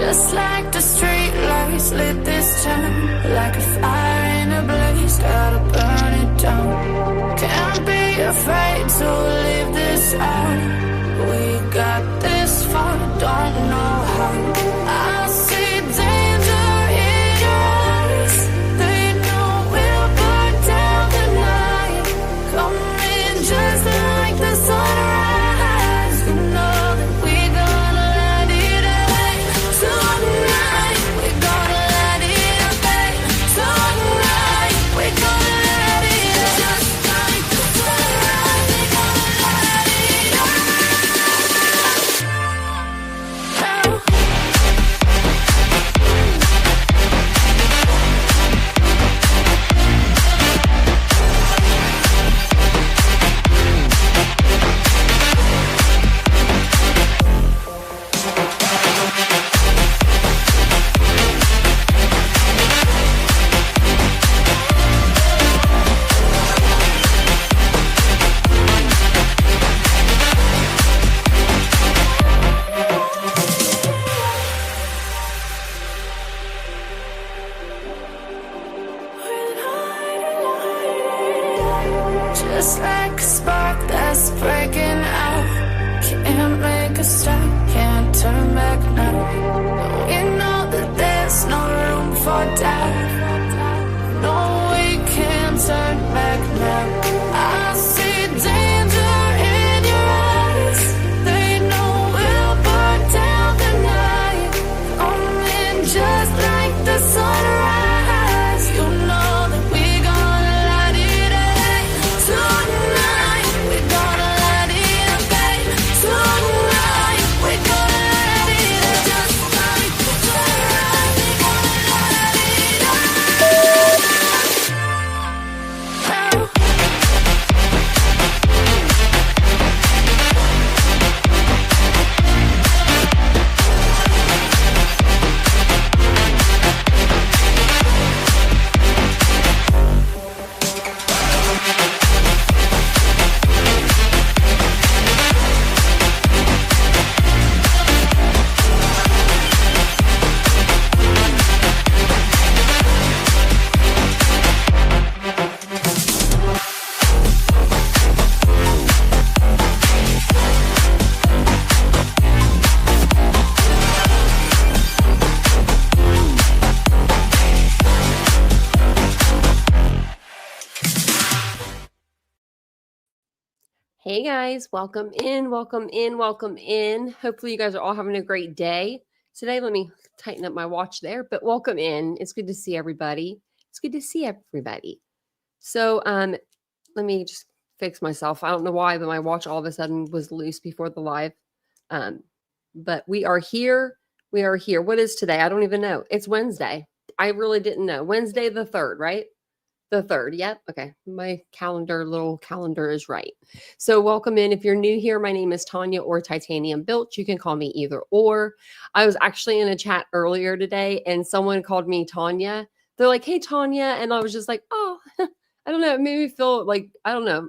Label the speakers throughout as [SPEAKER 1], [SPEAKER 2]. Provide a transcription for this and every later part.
[SPEAKER 1] Just like the street lights lit this town, like a fire in a blaze, gotta burn it down. Can't be afraid to leave this out. We got this far, don't know how. I see danger in your eyes. They know we'll burn down the night. Coming just like the sunrise. You know that we gonna light it up. Tonight, we gonna light it up. Tonight, we gonna light it up. Just like the sunrise, we gonna light it up. Just like a spark that's breaking out. Can't make a stop, can't turn back now. We know that there's no room for doubt. No, we can't turn back now. I see danger in your eyes. They know we'll burn down the night. Coming just like the sunrise. You know that we gonna light it up. Tonight, we gonna light it up, babe. Tonight, we gonna light it up. Just like the sunrise, we gonna light it up.
[SPEAKER 2] Hey guys, welcome in, welcome in, welcome in. Hopefully you guys are all having a great day. Today, let me tighten up my watch there, but welcome in. It's good to see everybody. It's good to see everybody. So let me just fix myself. I don't know why, but my watch all of a sudden was loose before the live. But we are here. We are here. What is today? I don't even know. It's Wednesday. I really didn't know. Wednesday the 3rd, right? The 3rd. Yep. Okay. My little calendar is right. So welcome in. If you're new here, my name is Tanya or Titanium Built. You can call me either or. I was actually in a chat earlier today and someone called me Tanya. They're like, hey, Tanya. And I was just like, oh, I don't know. It made me feel like, I don't know.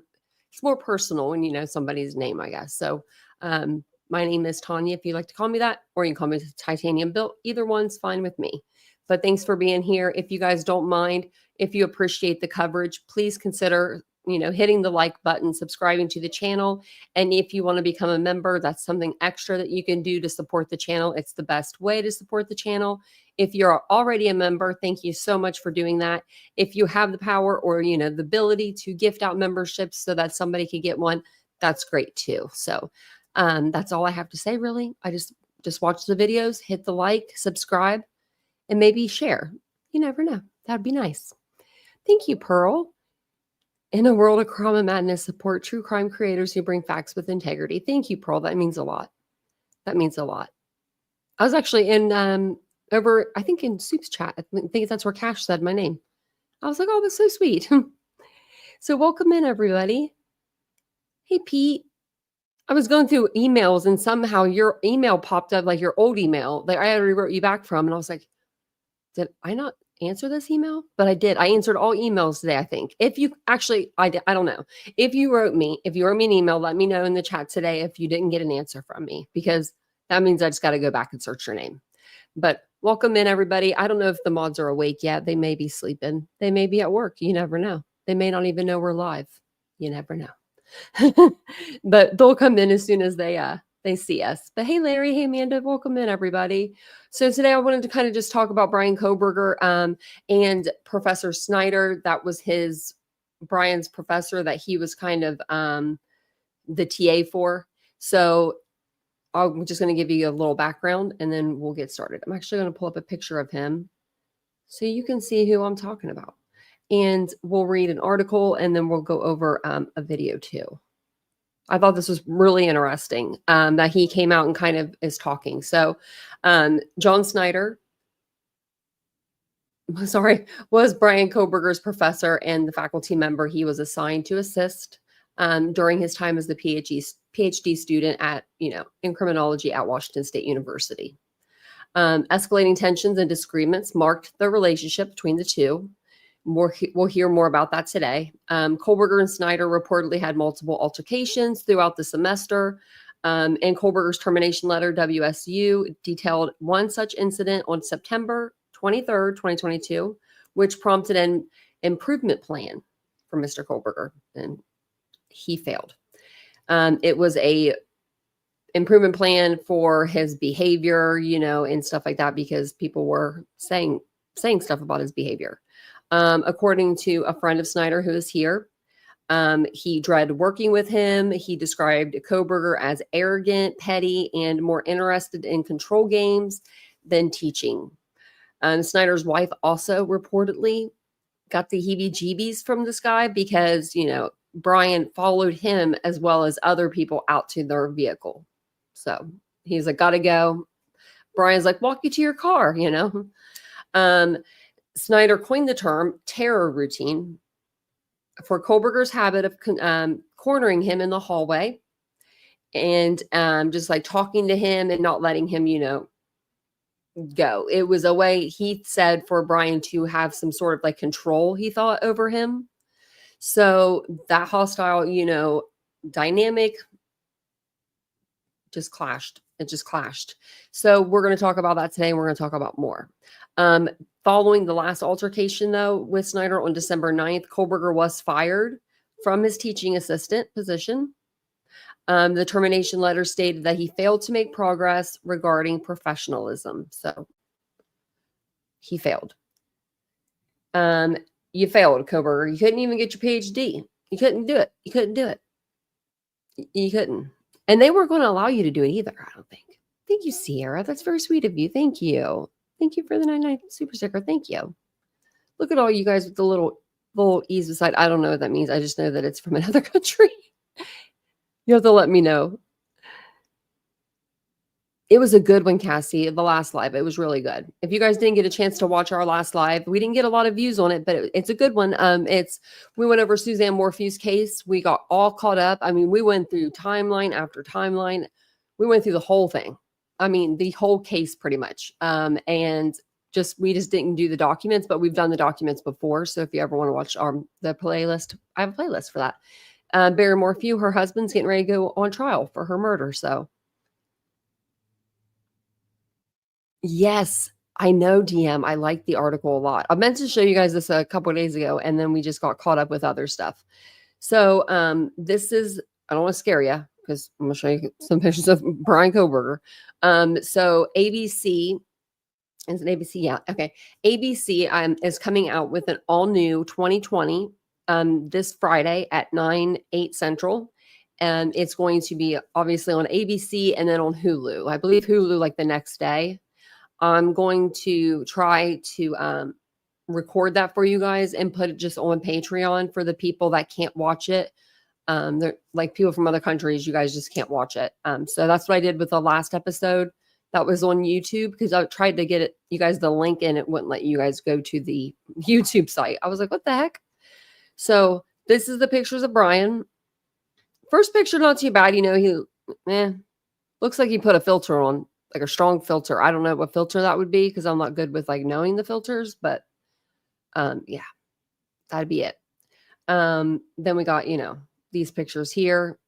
[SPEAKER 2] It's more personal when you know somebody's name, I guess. So my name is Tanya, if you'd like to call me that, or you can call me Titanium Built. Either one's fine with me. But thanks for being here. If you guys don't mind, if you appreciate the coverage, please consider, hitting the like button, subscribing to the channel. And if you want to become a member, that's something extra that you can do to support the channel. It's the best way to support the channel. If you're already a member, thank you so much for doing that. If you have the power or, the ability to gift out memberships so that somebody can get one, that's great too. So that's all I have to say, really. I just watch the videos, hit the like, subscribe, and maybe share. You never know. That'd be nice. Thank you, Pearl. In a world of crime and madness, support true crime creators who bring facts with integrity. Thank you, Pearl. That means a lot. That means a lot. I was actually in I think in Soup's chat. I think that's where Cash said my name. I was like, oh, that's so sweet. So welcome in, everybody. Hey, Pete. I was going through emails and somehow your email popped up, like your old email that I already wrote you back from. And I was like, did I not answer this email? But I did. I answered all emails today, I think. If you actually, I don't know. If you wrote me an email, let me know in the chat today if you didn't get an answer from me, because that means I just got to go back and search your name. But welcome in, everybody. I don't know if the mods are awake yet. They may be sleeping. They may be at work. You never know. They may not even know we're live. You never know. But they'll come in as soon as they see us. But hey, Larry, hey, Amanda, welcome in, everybody. So today I wanted to kind of just talk about Brian Kohberger and Professor Snyder. That was Brian's professor that he was kind of the TA for. So I'm just going to give you a little background and then we'll get started. I'm actually going to pull up a picture of him so you can see who I'm talking about. And we'll read an article and then we'll go over a video too. I thought this was really interesting that he came out and kind of is talking. So John Snyder, was Brian Kohberger's professor and the faculty member he was assigned to assist during his time as the PhD student in criminology at Washington State University. Escalating tensions and disagreements marked the relationship between the two. We'll hear more about that today. Kohberger and Snyder reportedly had multiple altercations throughout the semester. And Kohberger's termination letter, WSU, detailed one such incident on September 23rd, 2022, which prompted an improvement plan for Mr. Kohberger, and he failed. It was a improvement plan for his behavior, and stuff like that, because people were saying stuff about his behavior. According to a friend of Snyder who is here, he dreaded working with him. He described Kohberger as arrogant, petty, and more interested in control games than teaching. Snyder's wife also reportedly got the heebie-jeebies from this guy because, Brian followed him as well as other people out to their vehicle. So he's like, gotta go. Brian's like, walk you to your car, Snyder coined the term terror routine for Kohberger's habit of cornering him in the hallway and just like talking to him and not letting him, go. It was a way, he said, for Brian to have some sort of like control, he thought, over him. So that hostile, dynamic just clashed. It just clashed. So we're going to talk about that today. And we're going to talk about more. Following the last altercation, though, with Snyder on December 9th, Kohberger was fired from his teaching assistant position. The termination letter stated that he failed to make progress regarding professionalism. So he failed. You failed, Kohberger. You couldn't even get your PhD. You couldn't do it. You couldn't do it. You couldn't. And they weren't going to allow you to do it either, I don't think. Thank you, Sierra. That's very sweet of you. Thank you. Thank you for the 99 super sticker. Thank you. Look at all you guys with the little E's beside. I don't know what that means. I just know that it's from another country. You have to let me know. It was a good one, Cassie, the last live. It was really good. If you guys didn't get a chance to watch our last live, we didn't get a lot of views on it, but it's a good one. We went over Suzanne Morphew's case. We got all caught up. I mean, we went through timeline after timeline. We went through the whole thing. I mean, the whole case pretty much. And we just didn't do the documents, but we've done the documents before. So if you ever want to watch the playlist, I have a playlist for that. Barry Morphew, her husband's getting ready to go on trial for her murder. So yes, I know, DM. I like the article a lot. I meant to show you guys this a couple of days ago, and then we just got caught up with other stuff. So this is, I don't want to scare you because I'm going to show you some pictures of Brian Kohberger. So ABC, is it ABC? Yeah. Okay. ABC is coming out with an all new 2020 this Friday at 9/8 Central. And it's going to be obviously on ABC and then on Hulu. I believe Hulu like the next day. I'm going to try to record that for you guys and put it just on Patreon for the people that can't watch it. They're like people from other countries, you guys just can't watch it. So that's what I did with the last episode that was on YouTube, because I tried to get you guys the link and it wouldn't let you guys go to the YouTube site. I was like, what the heck? So this is the pictures of Brian. First picture, not too bad. He looks like he put a filter on, like a strong filter. I don't know what filter that would be because I'm not good with like knowing the filters, but yeah, that'd be it. Then we got, these pictures here.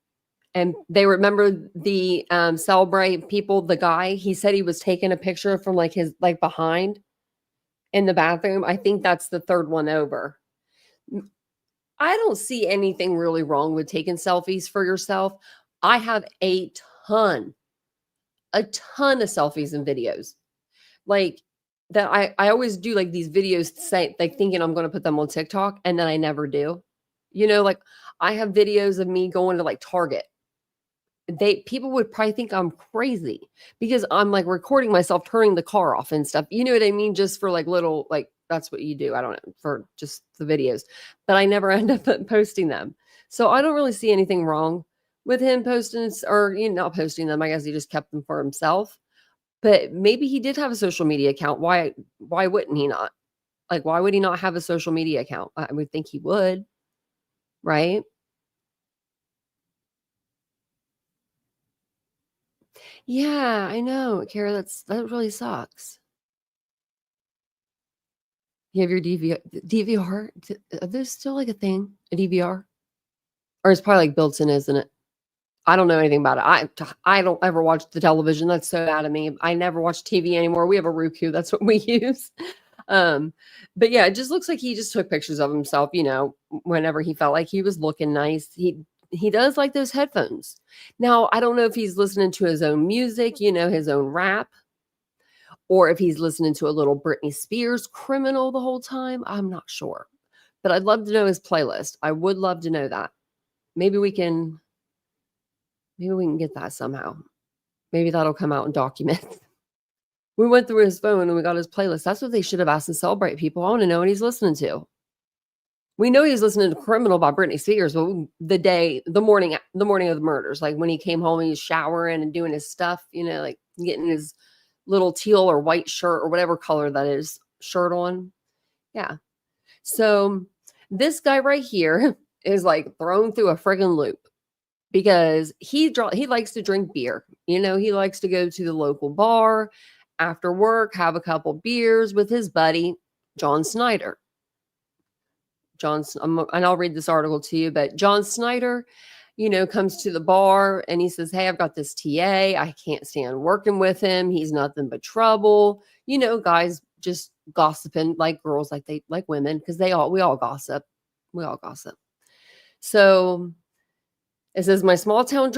[SPEAKER 2] And they remember the Celebrate people, the guy, he said he was taking a picture from like his like behind in the bathroom. I think that's the third one over. I don't see anything really wrong with taking selfies for yourself. I have a ton of selfies and videos. Like that I always do like these videos say like thinking I'm going to put them on TikTok and then I never do. Like I have videos of me going to like Target. People would probably think I'm crazy because I'm like recording myself turning the car off and stuff. You know what I mean? Just for like little like that's what you do. I don't know, for just the videos. But I never end up posting them. So I don't really see anything wrong with him posting or not posting them. I guess he just kept them for himself. But maybe he did have a social media account. Why wouldn't he not? Like why would he not have a social media account? I would think he would, right? Yeah, I know, Kara, that really sucks. You have your DVR? Are those still like a thing? A DVR? Or it's probably like built in, isn't it? I don't know anything about it. I don't ever watch the television. That's so bad of me. I never watch TV anymore. We have a Roku. That's what we use. Um, but yeah, it just looks like he just took pictures of himself, whenever he felt like he was looking nice. He does like those headphones. Now, I don't know if he's listening to his own music, his own rap, or if he's listening to a little Britney Spears Criminal the whole time. I'm not sure. But I'd love to know his playlist. I would love to know that. Maybe we can get that somehow. Maybe that'll come out in documents. We went through his phone and we got his playlist. That's what they should have asked and Celebrate people. I want to know what he's listening to. We know he's listening to Criminal by Britney Spears, but the morning of the murders, like when he came home and he's showering and doing his stuff, like getting his little teal or white shirt or whatever color that is shirt on. Yeah. So this guy right here is like thrown through a friggin' loop because he likes to drink beer. He likes to go to the local bar after work, have a couple beers with his buddy, John Snyder. And I'll read this article to you, but John Snyder, comes to the bar and he says, "Hey, I've got this TA. I can't stand working with him. He's nothing but trouble." Guys just gossiping like girls, like women, because we all gossip. We all gossip. So it says, my small town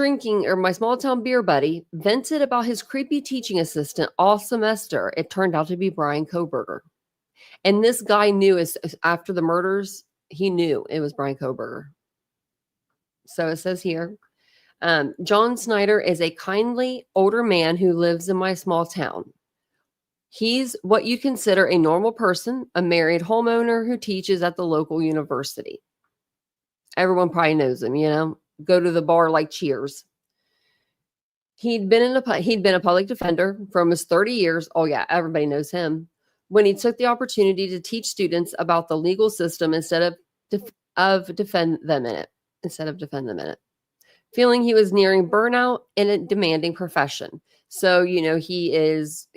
[SPEAKER 2] beer buddy vented about his creepy teaching assistant all semester. It turned out to be Brian Kohberger. And this guy knew after the murders, he knew it was Brian Kohberger. So it says here, John Snyder is a kindly older man who lives in my small town. He's what you'd consider a normal person, a married homeowner who teaches at the local university. Everyone probably knows him, go to the bar like Cheers. He'd been a public defender for almost 30 years. Oh yeah, everybody knows him. When he took the opportunity to teach students about the legal system instead of defend them in it. Feeling he was nearing burnout in a demanding profession. So, he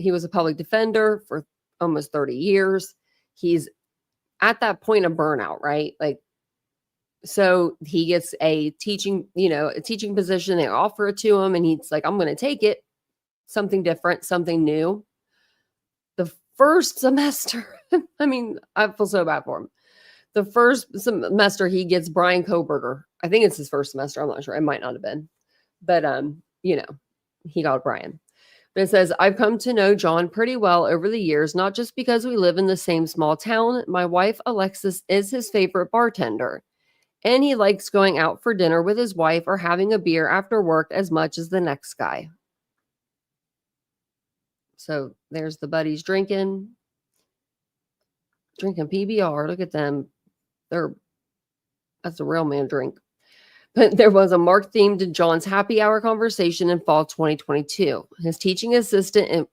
[SPEAKER 2] was a public defender for almost 30 years. He's at that point of burnout, right? Like, so he gets a teaching position. They offer it to him and he's like, I'm going to take it. Something different, something new. The first semester, I mean, I feel so bad for him. The first semester he gets Brian Kohberger. I think it's his first semester. I'm not sure. It might not have been. But, he got Brian. But it says, I've come to know John pretty well over the years, not just because we live in the same small town. My wife, Alexis, is his favorite bartender. And he likes going out for dinner with his wife or having a beer after work as much as the next guy. So there's the buddies drinking PBR. Look at them. That's a real man drink. But there was a marked theme to John's happy hour conversation in fall 2022. His teaching assistant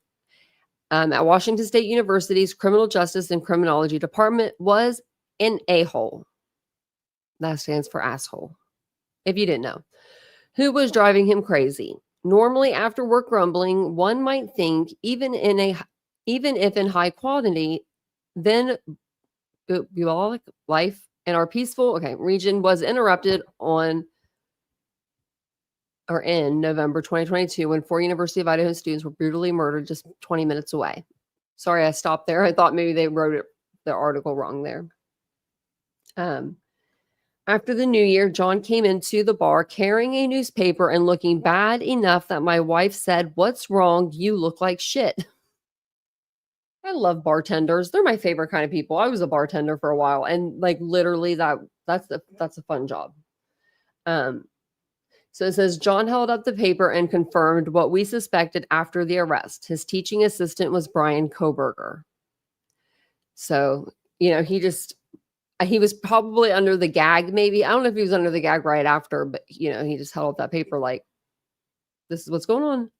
[SPEAKER 2] at Washington State University's Criminal Justice and Criminology Department was an a-hole. That stands for asshole, if you didn't know. Who was driving him crazy? Normally, after work grumbling, one might think, even if in high quantity, then bucolic life in our peaceful region was interrupted on. in November 2022 when 4 University of Idaho students were brutally murdered just 20 minutes away. Sorry, I stopped there. I thought maybe they wrote the article wrong there. After the new year, John came into the bar carrying a newspaper and looking bad enough that my wife said, "What's wrong? You look like shit." I love bartenders. They're my favorite kind of people. I was a bartender for a while, and like literally that's a fun job. So it says John held up the paper and confirmed what we suspected after the arrest. His teaching assistant was Brian Kohberger. So, he was probably under the gag, maybe. I don't know if he was under the gag right after, but he just held up that paper like, this is what's going on.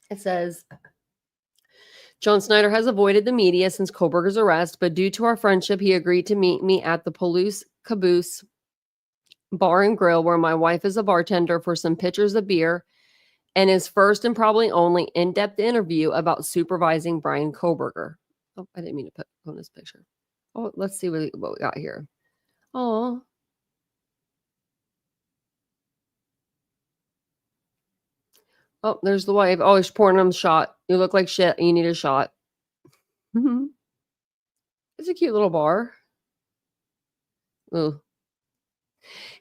[SPEAKER 2] It says, John Snyder has avoided the media since Kohberger's arrest, but due to our friendship, he agreed to meet me at the Palouse Caboose Bar and Grill, where my wife is a bartender, for some pitchers of beer and his first and probably only in-depth interview about supervising Brian Kohberger. Oh, I didn't mean to put on this picture. Oh, let's see what we got here. Oh. Oh, there's the wife. Oh, she's pouring him a shot. You look like shit. You need a shot. It's a cute little bar. Ooh.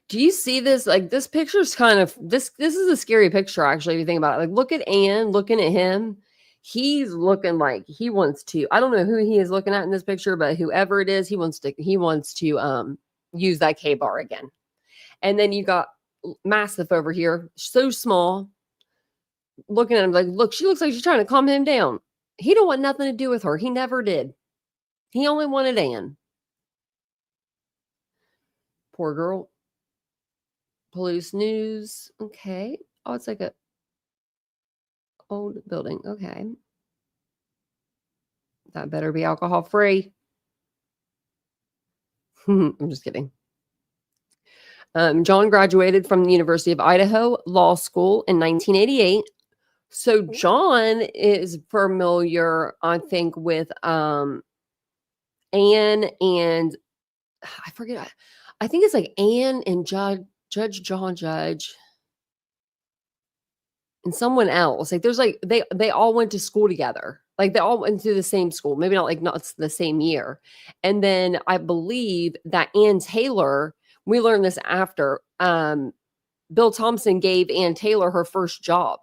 [SPEAKER 2] Do you see this? Like, this picture's kind of this is a scary picture, actually, if you think about it. Like, look at Anne looking at him. He's looking like he wants to. I don't know who he is looking at in this picture, but whoever it is, he wants to use that K bar again. And then you got Massive over here, so small, looking at him like, look, she looks like she's trying to calm him down. He don't want nothing to do with her. He never did. He only wanted Anne. Poor girl. Palouse News. Okay. Oh, it's like a old building. Okay. That better be alcohol free. I'm just kidding. John graduated from the University of Idaho Law School in 1988. So John is familiar, I think, with Anne and I forget. I think it's like Anne and Judge John Judge and someone else. Like, there's like they all went to school together. Like, they all went to the same school. Maybe not the same year. And then I believe that Ann Taylor, we learned this after, Bill Thompson gave Ann Taylor her first job.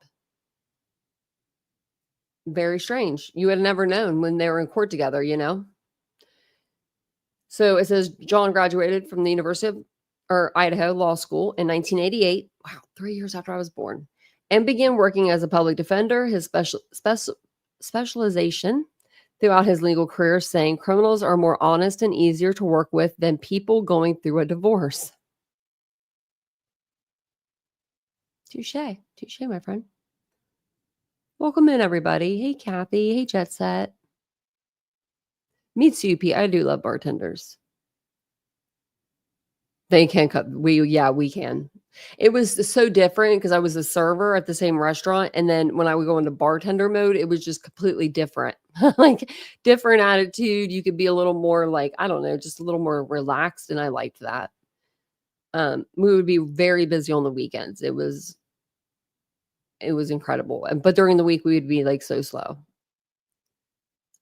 [SPEAKER 2] Very strange. You would have never known when they were in court together, So it says John graduated from the University of Idaho Law School in 1988. Wow, 3 years after I was born. And began working as a public defender. His specialization throughout his legal career, saying criminals are more honest and easier to work with than people going through a divorce. Touche, my friend. Welcome in, everybody. Hey, Kathy. Hey, Jet Set. Me too, Pete. I do love bartenders. They can cut. We can. It was so different because I was a server at the same restaurant. And then when I would go into bartender mode, it was just completely different. Like, different attitude. You could be a little more like, I don't know, just a little more relaxed. And I liked that. We would be very busy on the weekends. It was incredible. But during the week, we would be like so slow.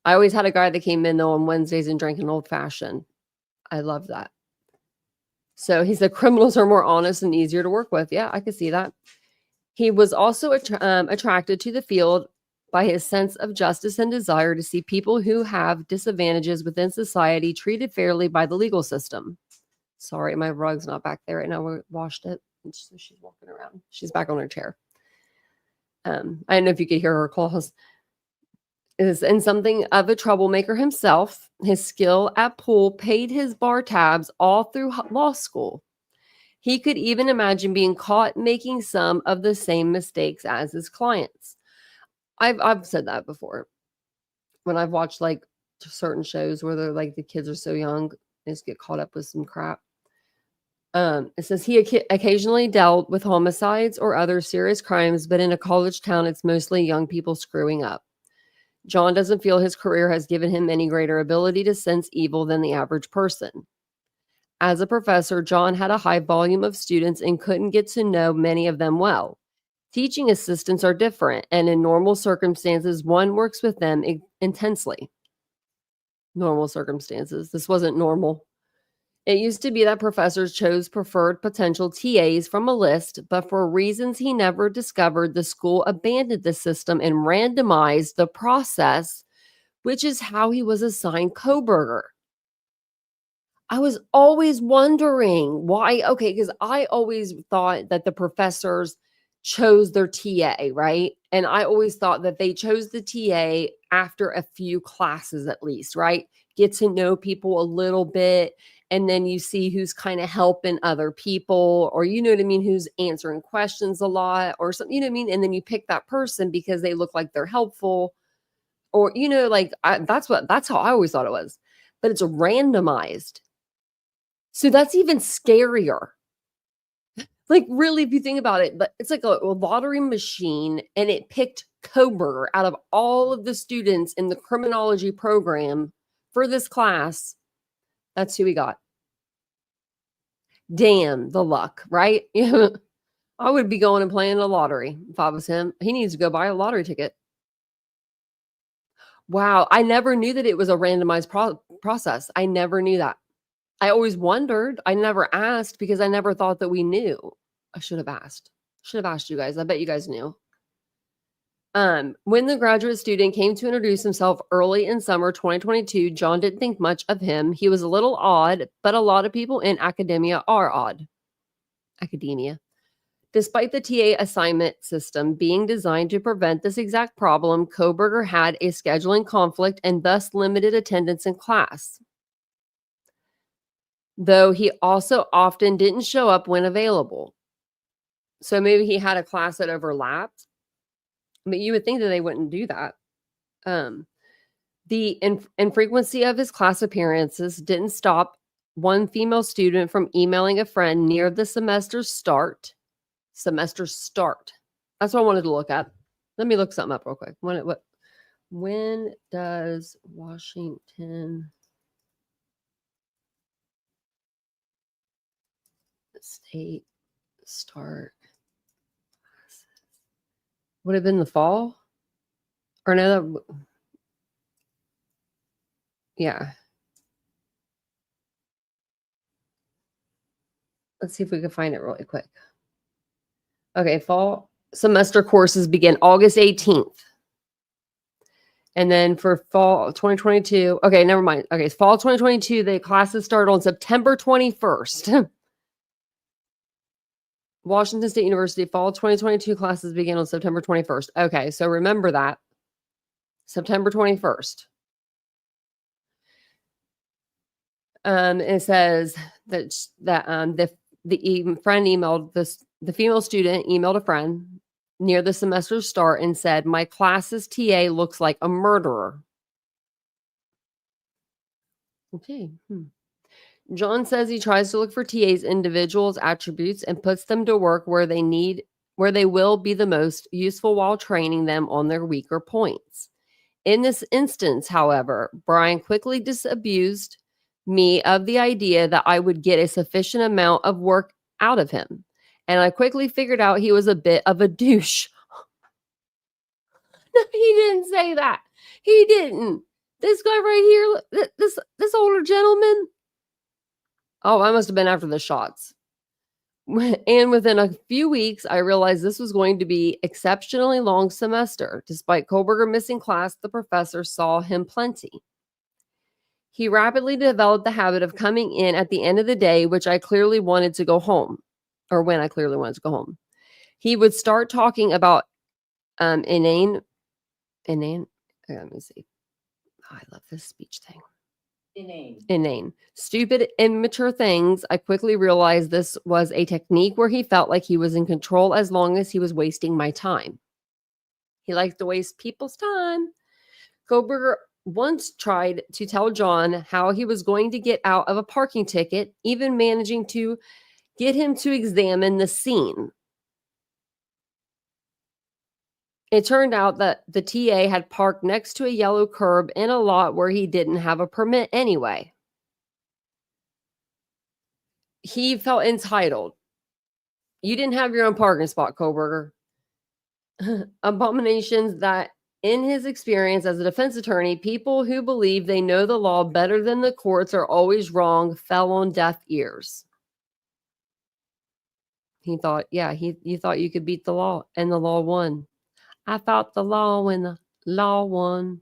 [SPEAKER 2] I always had a guy that came in though on Wednesdays and drank an old fashioned. I love that. So he said criminals are more honest and easier to work with. Yeah, I could see that. He was also attracted to the field by his sense of justice and desire to see people who have disadvantages within society treated fairly by the legal system. Sorry, my rug's not back there right now. We washed it. So she's walking around. She's back on her chair. I don't know if you could hear her claws. And something of a troublemaker himself, his skill at pool paid his bar tabs all through law school. He could even imagine being caught making some of the same mistakes as his clients. I've said that before. When I've watched like certain shows where they're like the kids are so young, they just get caught up with some crap. It says he occasionally dealt with homicides or other serious crimes, but in a college town, it's mostly young people screwing up. John doesn't feel his career has given him any greater ability to sense evil than the average person. As a professor, John had a high volume of students and couldn't get to know many of them well. Teaching assistants are different, and in normal circumstances, one works with them intensely. Normal circumstances. This wasn't normal. It used to be that professors chose preferred potential TAs from a list, but for reasons he never discovered, the school abandoned the system and randomized the process, which is how he was assigned Kohberger. I was always wondering why. Okay, because I always thought that the professors chose their TA, right? And I always thought that they chose the TA after a few classes at least, right? Get to know people a little bit. And then you see who's kind of helping other people, or you know what I mean, who's answering questions a lot or something, you know what I mean? And then you pick that person because they look like they're helpful, or, you know, like that's how I always thought it was. But it's randomized. So that's even scarier. Like, really, if you think about it, it's like a lottery machine, and it picked Kohberger out of all of the students in the criminology program for this class. That's who we got. Damn the luck, right? I would be going and playing the lottery if I was him. He needs to go buy a lottery ticket. Wow. I never knew that it was a randomized process. I never knew that. I always wondered. I never asked because I never thought that we knew. I should have asked. Should have asked you guys. I bet you guys knew. When the graduate student came to introduce himself early in summer 2022, John didn't think much of him. He was a little odd, but a lot of people in academia are odd. Academia. Despite the TA assignment system being designed to prevent this exact problem, Kohberger had a scheduling conflict and thus limited attendance in class. Though he also often didn't show up when available. So maybe he had a class that overlapped, but you would think that they wouldn't do that. The infrequency of his class appearances didn't stop one female student from emailing a friend near the semester start. That's what I wanted to look at. Let me look something up real quick. When does Washington State start? Would have been the fall? Or no, yeah. Let's see if we can find it really quick. Okay, fall semester courses begin August 18th. And then for fall 2022, okay, never mind. Okay, fall 2022, the classes start on September 21st. Washington State University fall 2022 classes begin on September 21st. Okay, so remember that. September 21st. It says that the friend emailed the female student emailed a friend near the semester start and said, "My class's TA looks like a murderer." Okay. John says he tries to look for TA's individuals' attributes and puts them to work where they will be the most useful while training them on their weaker points. In this instance, however, Brian quickly disabused me of the idea that I would get a sufficient amount of work out of him. And I quickly figured out he was a bit of a douche. No, he didn't say that. He didn't. This guy right here, this older gentleman. Oh, I must have been after the shots. And within a few weeks, I realized this was going to be exceptionally long semester. Despite Kohberger missing class, the professor saw him plenty. He rapidly developed the habit of coming in at the end of the day, which I clearly wanted to go home, or when I clearly wanted to go home. He would start talking about inane. Let me see. Oh, I love this speech thing. Inane. Stupid, immature things. I quickly realized this was a technique where he felt like he was in control as long as he was wasting my time. He likes to waste people's time. Kohberger once tried to tell John how he was going to get out of a parking ticket, even managing to get him to examine the scene. It turned out that the TA had parked next to a yellow curb in a lot where he didn't have a permit anyway. he felt entitled. You didn't have your own parking spot, Kohberger. Abominations that, in his experience as a defense attorney, people who believe they know the law better than the courts are always wrong fell on deaf ears. He thought, yeah, you thought you could beat the law, and the law won. I fought the law when the law won.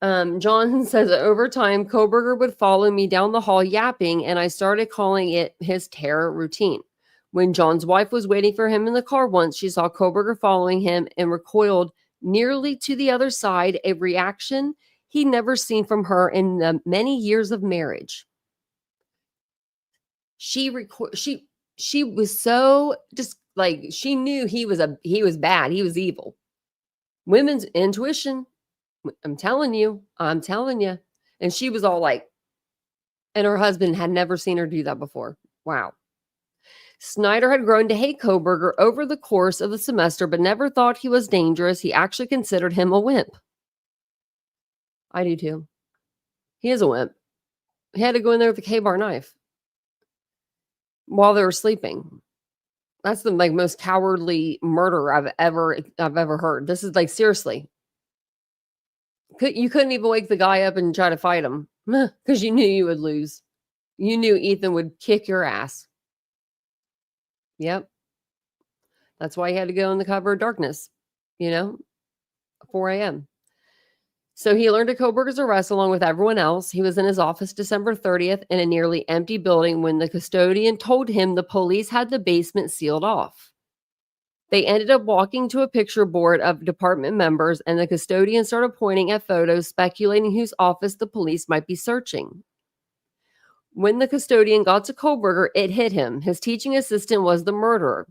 [SPEAKER 2] John says over time, Kohberger would follow me down the hall yapping, and I started calling it his terror routine. When John's wife was waiting for him in the car once, she saw Kohberger following him and recoiled nearly to the other side, a reaction he'd never seen from her in the many years of marriage. She was so just like, she knew he was bad, he was evil. Women's intuition, I'm telling you. And she was all like, and her husband had never seen her do that before. Wow. Snyder had grown to hate Kohberger over the course of the semester, but never thought he was dangerous. He actually considered him a wimp. I do too. He is a wimp. He had to go in there with a K-bar knife while they were sleeping. That's the most cowardly murder I've ever heard. This is seriously. You couldn't even wake the guy up and try to fight him because you knew you would lose. You knew Ethan would kick your ass. Yep. That's why he had to go in the cover of darkness, 4 a.m. So he learned of Kohberger's arrest along with everyone else. He was in his office December 30th in a nearly empty building when the custodian told him the police had the basement sealed off. They ended up walking to a picture board of department members, and the custodian started pointing at photos, speculating whose office the police might be searching. When the custodian got to Kohberger, it hit him. His teaching assistant was the murderer.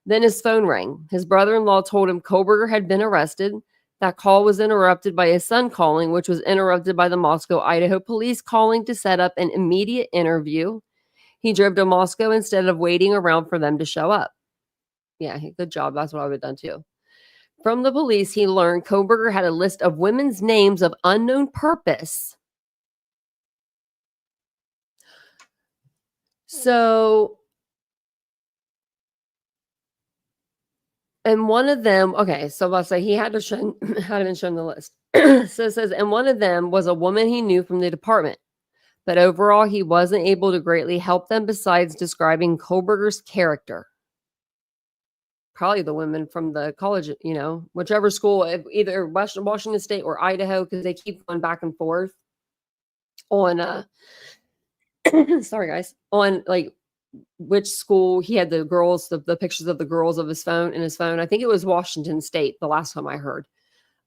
[SPEAKER 2] Then his phone rang. His brother-in-law told him Kohberger had been arrested. That call was interrupted by his son calling, which was interrupted by the Moscow, Idaho police calling to set up an immediate interview. He drove to Moscow instead of waiting around for them to show up. Yeah, good job. That's what I would have done too. From the police, he learned Kohberger had a list of women's names of unknown purpose. So, and one of them, okay, so let's say he had been shown the list. So it says, and one of them was a woman he knew from the department. But overall, he wasn't able to greatly help them besides describing Kohberger's character. Probably the women from the college, whichever school, either Washington State or Idaho, because they keep going back and forth on, sorry guys, on which school he had the girls, the pictures of the girls of his phone in his phone. I think it was Washington State the last time I heard.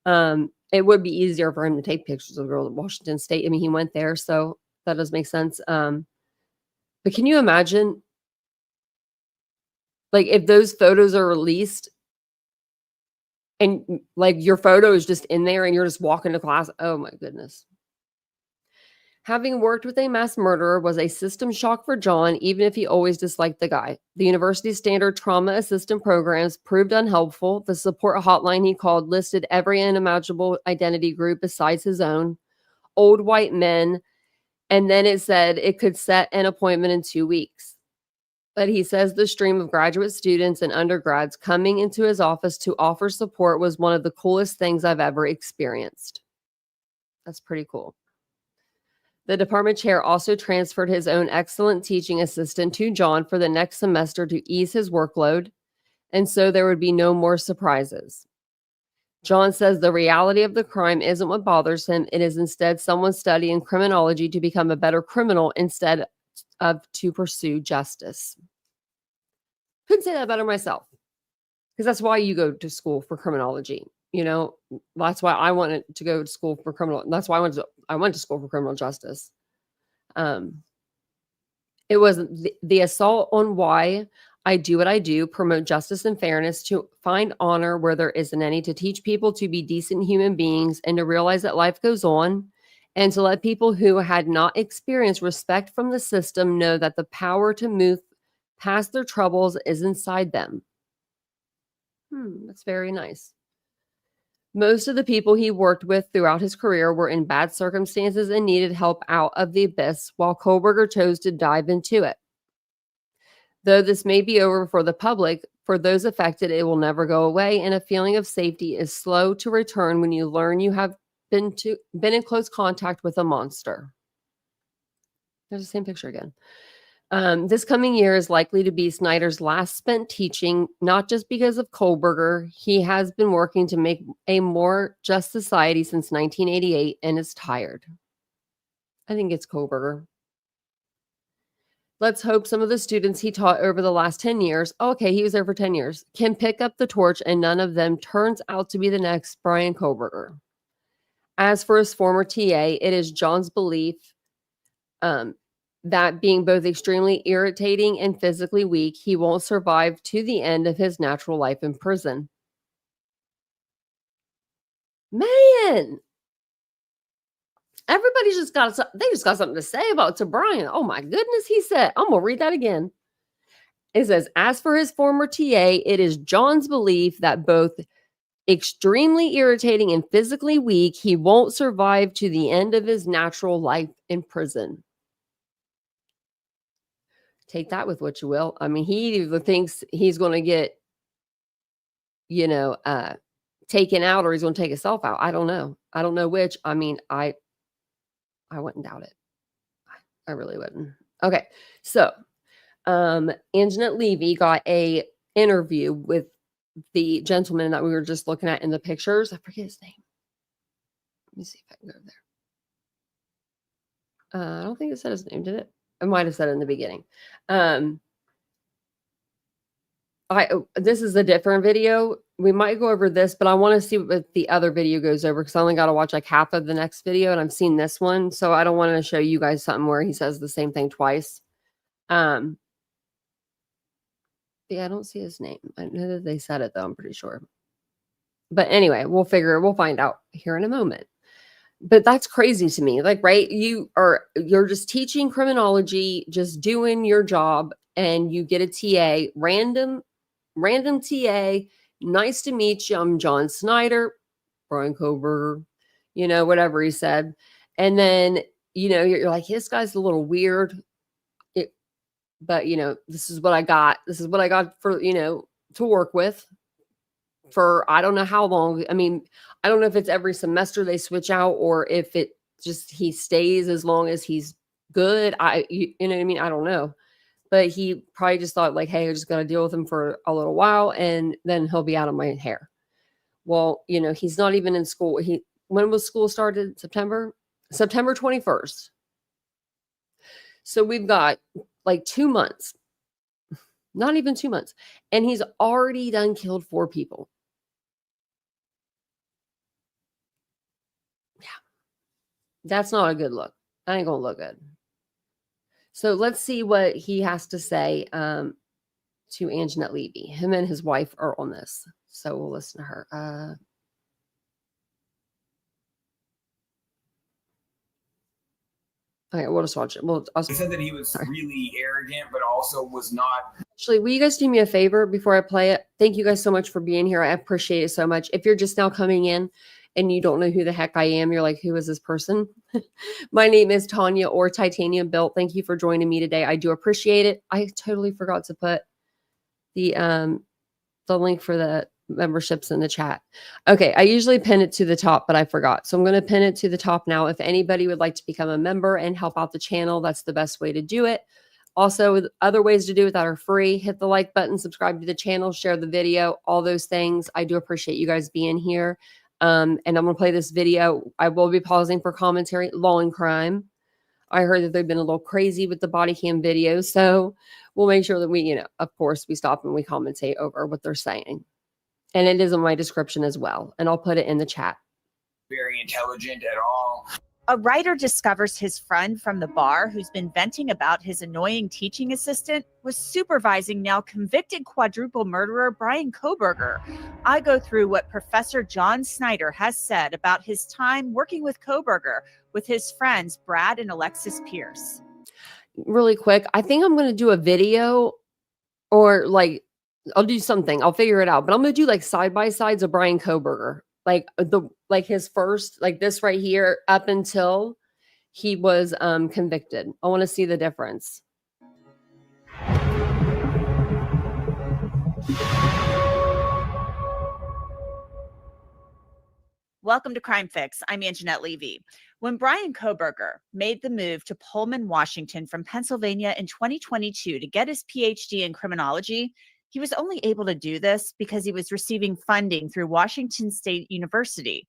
[SPEAKER 2] It would be easier for him to take pictures of girls at Washington State. I mean, he went there, so that does make sense. But can you imagine, if those photos are released and your photo is just in there and you're just walking to class? Oh my goodness. Having worked with a mass murderer was a system shock for John, even if he always disliked the guy. The university's standard trauma assistant programs proved unhelpful. The support hotline he called listed every unimaginable identity group besides his own, old white men, and then it said it could set an appointment in 2 weeks. But he says the stream of graduate students and undergrads coming into his office to offer support was one of the coolest things I've ever experienced. That's pretty cool. The department chair also transferred his own excellent teaching assistant to John for the next semester to ease his workload, and so there would be no more surprises. John says the reality of the crime isn't what bothers him. It is instead someone studying criminology to become a better criminal instead of to pursue justice. Couldn't say that better myself, because that's why you go to school for criminology. That's why I wanted to go to school for criminal. That's why I went to school for criminal justice. It was the assault on why I do what I do, promote justice and fairness, to find honor where there isn't any, to teach people to be decent human beings and to realize that life goes on, and to let people who had not experienced respect from the system know that the power to move past their troubles is inside them. That's very nice. Most of the people he worked with throughout his career were in bad circumstances and needed help out of the abyss, while Kohberger chose to dive into it. Though this may be over for the public, for those affected, it will never go away, and a feeling of safety is slow to return when you learn you have been in close contact with a monster. There's the same picture again. This coming year is likely to be Snyder's last spent teaching, not just because of Kohberger. He has been working to make a more just society since 1988 and is tired. I think it's Kohberger. Let's hope some of the students he taught over the last 10 years, okay, he was there for 10 years, can pick up the torch and none of them turns out to be the next Brian Kohberger. As for his former TA, it is John's belief that being both extremely irritating and physically weak, he won't survive to the end of his natural life in prison. Man! Everybody's just got something to say about to Brian. Oh my goodness, he said. I'm going to read that again. It says, as for his former TA, it is John's belief that both extremely irritating and physically weak, he won't survive to the end of his natural life in prison. Take that with what you will. I mean, he either thinks he's going to get, taken out or he's going to take himself out. I don't know. I don't know which. I mean, I wouldn't doubt it. I really wouldn't. Okay. So, Anjanette Levy got a interview with the gentleman that we were just looking at in the pictures. I forget his name. Let me see if I can go there. I don't think it said his name, did it? I might have said it in the beginning. This is a different video. We might go over this, but I want to see what the other video goes over because I only got to watch like half of the next video and I've seen this one. So I don't want to show you guys something where he says the same thing twice. Yeah, I don't see his name. I know that they said it though, I'm pretty sure. But anyway, we'll find out here in a moment. But that's crazy to me. Like, right? You're just teaching criminology, just doing your job, and you get a TA, random TA. Nice to meet you. I'm John Snyder, Brian Kohberger, whatever he said. And then, you're like, this guy's a little weird. But this is what I got. This is what I got for, to work with for, I don't know how long. I mean, I don't know if it's every semester they switch out or if it just, he stays as long as he's good. You know what I mean? I don't know. But he probably just thought like, hey, I just got to deal with him for a little while and then he'll be out of my hair. Well, he's not even in school. When was school started? September 21st. So we've got like 2 months, not even 2 months. And he's already done killed 4 people. Yeah. That's not a good look. I ain't going to look good. So let's see what he has to say to Anjanette Levy. Him and his wife are on this. So we'll listen to her. Okay, we'll just watch it.
[SPEAKER 3] He said that he was really arrogant, but also was not.
[SPEAKER 2] Actually, will you guys do me a favor before I play it? Thank you guys so much for being here. I appreciate it so much. If you're just now coming in and you don't know who the heck I am, you're like, who is this person? My name is Tanya or Titanium Built. Thank you for joining me today. I do appreciate it. I totally forgot to put the link for the memberships in the chat. Okay, I usually pin it to the top, but I forgot. So I'm going to pin it to the top now. If anybody would like to become a member and help out the channel, that's the best way to do it. Also, other ways to do it that are free, hit the like button, subscribe to the channel, share the video, all those things. I do appreciate you guys being here. And I'm going to play this video. I will be pausing for commentary. Law and crime. I heard that they've been a little crazy with the body cam videos. So we'll make sure that we, of course, we stop and we commentate over what they're saying. And it is in my description as well. And I'll put it in the chat.
[SPEAKER 3] Very intelligent at all.
[SPEAKER 4] A writer discovers his friend from the bar who's been venting about his annoying teaching assistant was supervising now convicted quadruple murderer Brian Kohberger. I go through what Professor John Snyder has said about his time working with Kohberger with his friends Brad and Alexis Pierce.
[SPEAKER 2] Really quick, I think I'm going to do a video or like I'll do something. I'll figure it out. But I'm going to do like side-by-sides of Brian Kohberger. like his first, like this right here, up until he was convicted. I want to see the difference.
[SPEAKER 4] Welcome to Crime Fix. I'm Anjanette Levy. When Brian Kohberger made the move to Pullman, Washington from Pennsylvania in 2022 to get his PhD in criminology, he was only able to do this because he was receiving funding through Washington State University.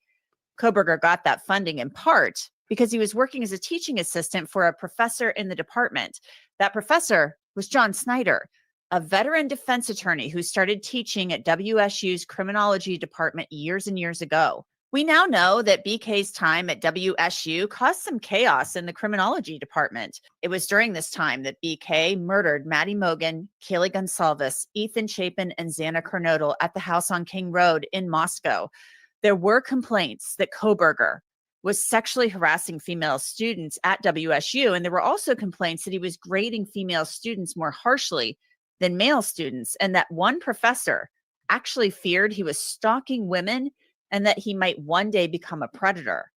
[SPEAKER 4] Kohberger got that funding in part because he was working as a teaching assistant for a professor in the department. That professor was John Snyder, a veteran defense attorney who started teaching at WSU's criminology department years and years ago. We now know that BK's time at WSU caused some chaos in the criminology department. It was during this time that BK murdered Maddie Mogan, Kaylee Gonsalves, Ethan Chapin, and Xana Kernodle at the house on King Road in Moscow. There were complaints that Kohberger was sexually harassing female students at WSU, and there were also complaints that he was grading female students more harshly than male students, and that one professor actually feared he was stalking women and that he might one day become a predator.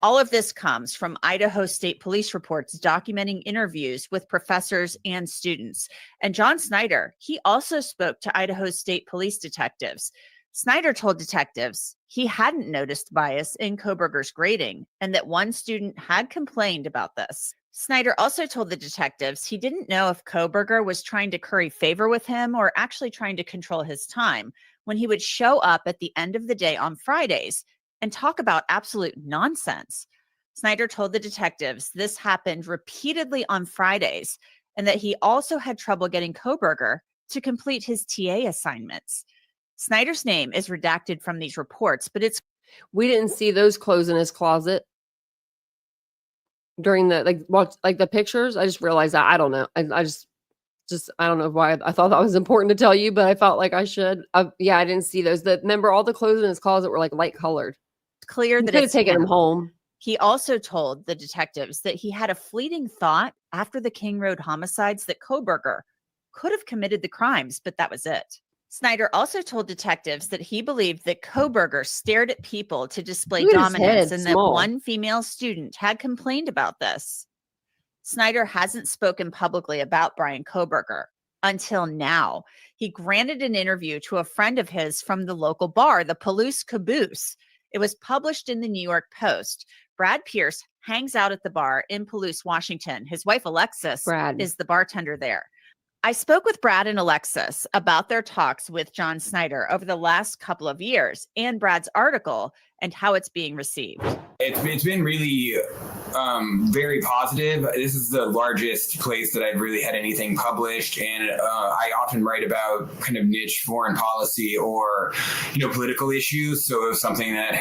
[SPEAKER 4] All of this comes from Idaho State Police reports documenting interviews with professors and students. And John Snyder, he also spoke to Idaho State Police detectives. Snyder told detectives he hadn't noticed bias in Kohberger's grading and that one student had complained about this. Snyder also told the detectives he didn't know if Kohberger was trying to curry favor with him or actually trying to control his time when he would show up at the end of the day on Fridays and talk about absolute nonsense. Snyder told the detectives this happened repeatedly on Fridays and that he also had trouble getting Kohberger to complete his TA assignments. Snyder's name is redacted from these reports, but
[SPEAKER 2] we didn't see those clothes in his closet during the the pictures. I just realized that. I don't know. I just I don't know why I thought that was important to tell you, but I felt like I should. Yeah, I didn't see those. Remember, all the clothes in his closet were like light colored.
[SPEAKER 4] Clear that
[SPEAKER 2] could have taken him home.
[SPEAKER 4] He also told the detectives that he had a fleeting thought after the King Road homicides that Kohberger could have committed the crimes, but that was it. Snyder also told detectives that he believed that Kohberger stared at people to display dominance and that one female student had complained about this. Snyder hasn't spoken publicly about Brian Kohberger until now. He granted an interview to a friend of his from the local bar, the Palouse Caboose. It was published in the New York Post. Brad Pierce hangs out at the bar in Palouse, Washington. His wife, Alexis, is the bartender there. I spoke with Brad and Alexis about their talks with John Snyder over the last couple of years and Brad's article and how it's being received.
[SPEAKER 3] It's been really very positive. This is the largest place that I've really had anything published, and I often write about kind of niche foreign policy or political issues. So it was something that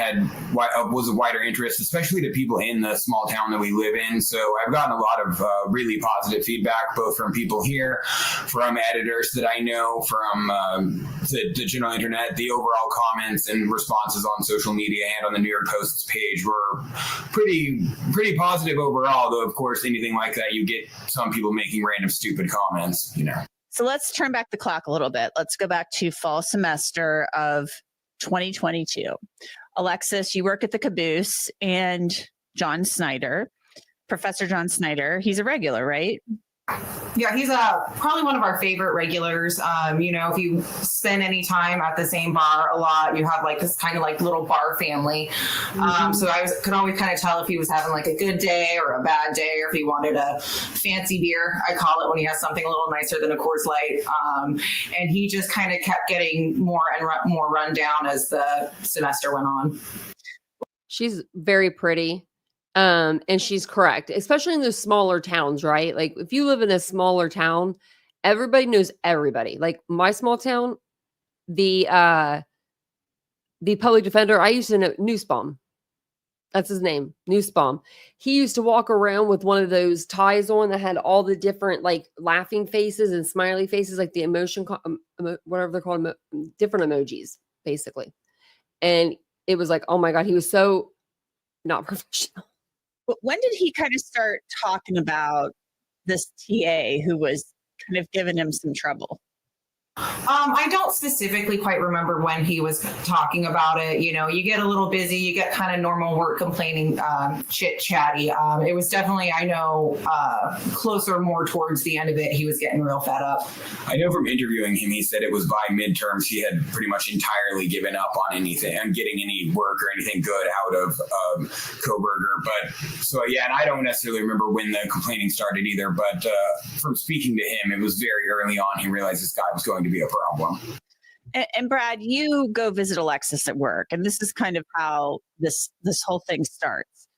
[SPEAKER 3] was a wider interest, especially to people in the small town that we live in. So I've gotten a lot of really positive feedback, both from people here, from editors that I know, from the general internet. The overall comments and responses on social media and on the New York Post's page were pretty positive overall, though of course anything like that you get some people making random stupid comments.
[SPEAKER 4] So let's turn back the clock a little bit. Let's go back to fall semester of 2022. Alexis, you work at the Caboose, and John Snyder, Professor John Snyder, he's a regular, right?
[SPEAKER 5] Yeah, he's probably one of our favorite regulars. If you spend any time at the same bar a lot, you have like this kind of like little bar family. So I could always kind of tell if he was having like a good day or a bad day, or if he wanted a fancy beer, I call it, when he has something a little nicer than a Coors Light. And he just kind of kept getting more and more run down as the semester went on.
[SPEAKER 2] She's very pretty. And she's correct, especially in those smaller towns, right? Like if you live in a smaller town, everybody knows everybody. Like my small town, the public defender, I used to know Nussbaum. That's his name, Nussbaum. He used to walk around with one of those ties on that had all the different like laughing faces and smiley faces, like the whatever they're called, different emojis, basically. And it was like, oh my God, he was so not professional.
[SPEAKER 4] But when did he kind of start talking about this TA who was kind of giving him some trouble?
[SPEAKER 5] I don't specifically quite remember when he was talking about it. You know, you get a little busy, you get kind of normal work complaining, chit chatty. It was definitely, I know, closer more towards the end of it, he was getting real fed up.
[SPEAKER 3] I know from interviewing him, he said it was by midterms he had pretty much entirely given up on anything, on getting any work or anything good out of Kohberger. But so, yeah, and I don't necessarily remember when the complaining started either, but from speaking to him, it was very early on he realized this guy was going to be a problem.
[SPEAKER 4] And Brad, you go visit Alexis at work, and this is kind of how this whole thing starts.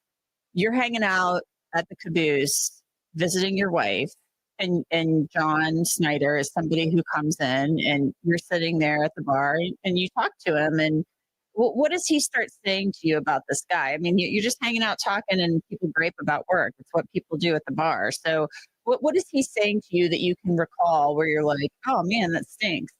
[SPEAKER 4] You're hanging out at the caboose, visiting your wife, and John Snyder is somebody who comes in, and you're sitting there at the bar, and you talk to him, and what does he start saying to you about this guy? I mean, you're just hanging out talking, and people gripe about work. It's what people do at the bar. So what is he saying to you that you can recall where you're like, oh man, that stinks?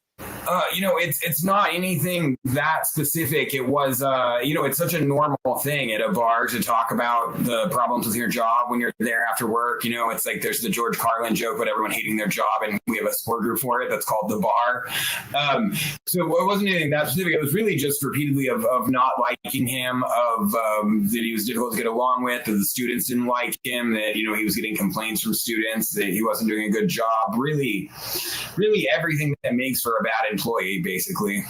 [SPEAKER 3] You know, it's not anything that specific. It was, you know, it's such a normal thing at a bar to talk about the problems with your job when you're there after work. You know, it's like there's the George Carlin joke about everyone hating their job, and we have a support group for it that's called The Bar. So it wasn't anything that specific. It was really just repeatedly of not liking him, of that he was difficult to get along with, that the students didn't like him, that, you know, he was getting complaints from students, that he wasn't doing a good job. Really everything that makes for a bad employee, basically.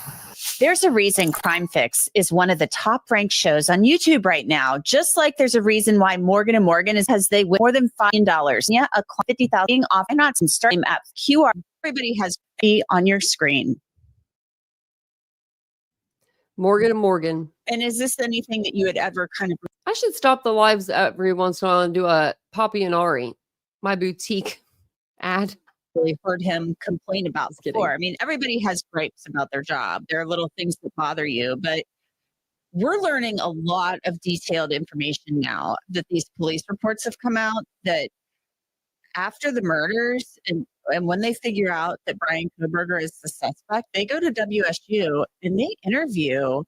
[SPEAKER 4] There's a reason Crime Fix is one of the top ranked shows on YouTube right now. Just like there's a reason why Morgan & Morgan is, because they win more than $5 million. Yeah, a $50,000 off and not some starting at QR. Everybody has fee on your screen.
[SPEAKER 2] Morgan & Morgan.
[SPEAKER 4] And is this anything that you had ever kind of...
[SPEAKER 2] I should stop the lives every once in a while and do a Poppy and Ari, my boutique ad.
[SPEAKER 4] Really heard him complain about before. I mean, everybody has gripes about their job. There are little things that bother you, but we're learning a lot of detailed information now that these police reports have come out that after the murders and when they figure out that Brian Kohberger is the suspect, they go to WSU and they interview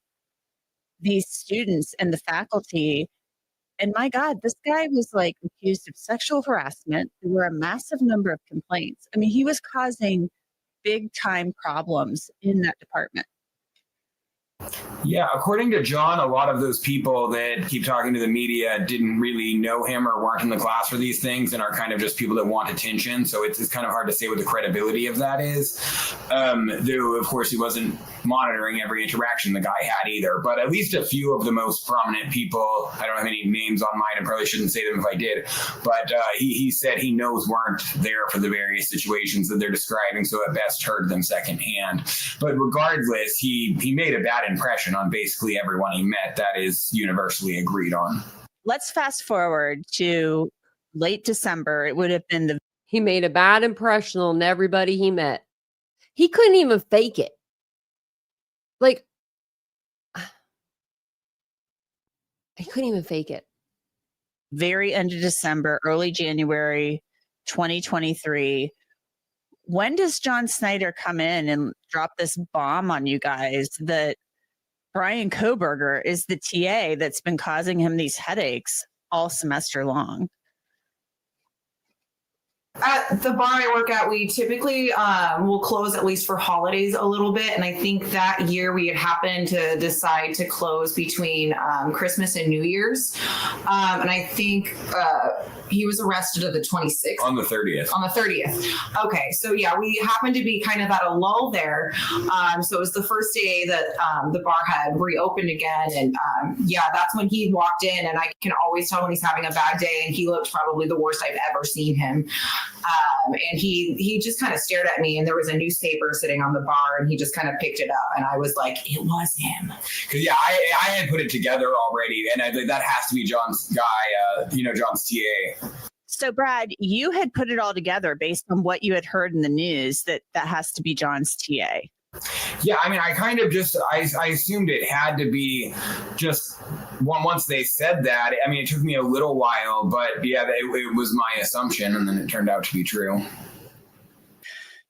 [SPEAKER 4] these students and the faculty. And my God, this guy was like accused of sexual harassment. There were a massive number of complaints. I mean, he was causing big time problems in that department.
[SPEAKER 3] Yeah, according to John, a lot of those people that keep talking to the media didn't really know him or weren't in the class for these things and are kind of just people that want attention. So it's kind of hard to say what the credibility of that is. Though, of course, he wasn't monitoring every interaction the guy had either. But at least a few of the most prominent people, I don't have any names on mine, I probably shouldn't say them if I did, but he said he knows weren't there for the various situations that they're describing, so at best heard them secondhand. But regardless, he made a bad impression on basically everyone he met. That is universally agreed on.
[SPEAKER 4] Let's fast forward to late December. It would have been
[SPEAKER 2] He made a bad impression on everybody he met. He couldn't even fake it. Like, he couldn't even fake it.
[SPEAKER 4] very end of December, early January 2023. When does John Snyder come in and drop this bomb on you guys that Brian Kohberger is the TA that's been causing him these headaches all semester long?
[SPEAKER 5] At the bar I work at, we typically will close at least for holidays a little bit. And I think that year we had happened to decide to close between Christmas and New Year's. And I think he was arrested at the 26th.
[SPEAKER 3] On the 30th.
[SPEAKER 5] On the 30th. Okay. So yeah, we happened to be kind of at a lull there. So it was the first day that the bar had reopened again. And yeah, that's when he walked in, and I can always tell when he's having a bad day, and he looked probably the worst I've ever seen him. And he just kind of stared at me, and there was a newspaper sitting on the bar, and he just kind of picked it up, and I was like, it was him.
[SPEAKER 3] Because yeah, I had put it together already, and I think that has to be John's guy, John's TA.
[SPEAKER 4] So Brad, you had put it all together based on what you had heard in the news that has to be John's TA.
[SPEAKER 3] Yeah, I mean, I kind of just, I assumed it had to be just once they said that. I mean, it took me a little while, but yeah, it was my assumption, and then it turned out to be true.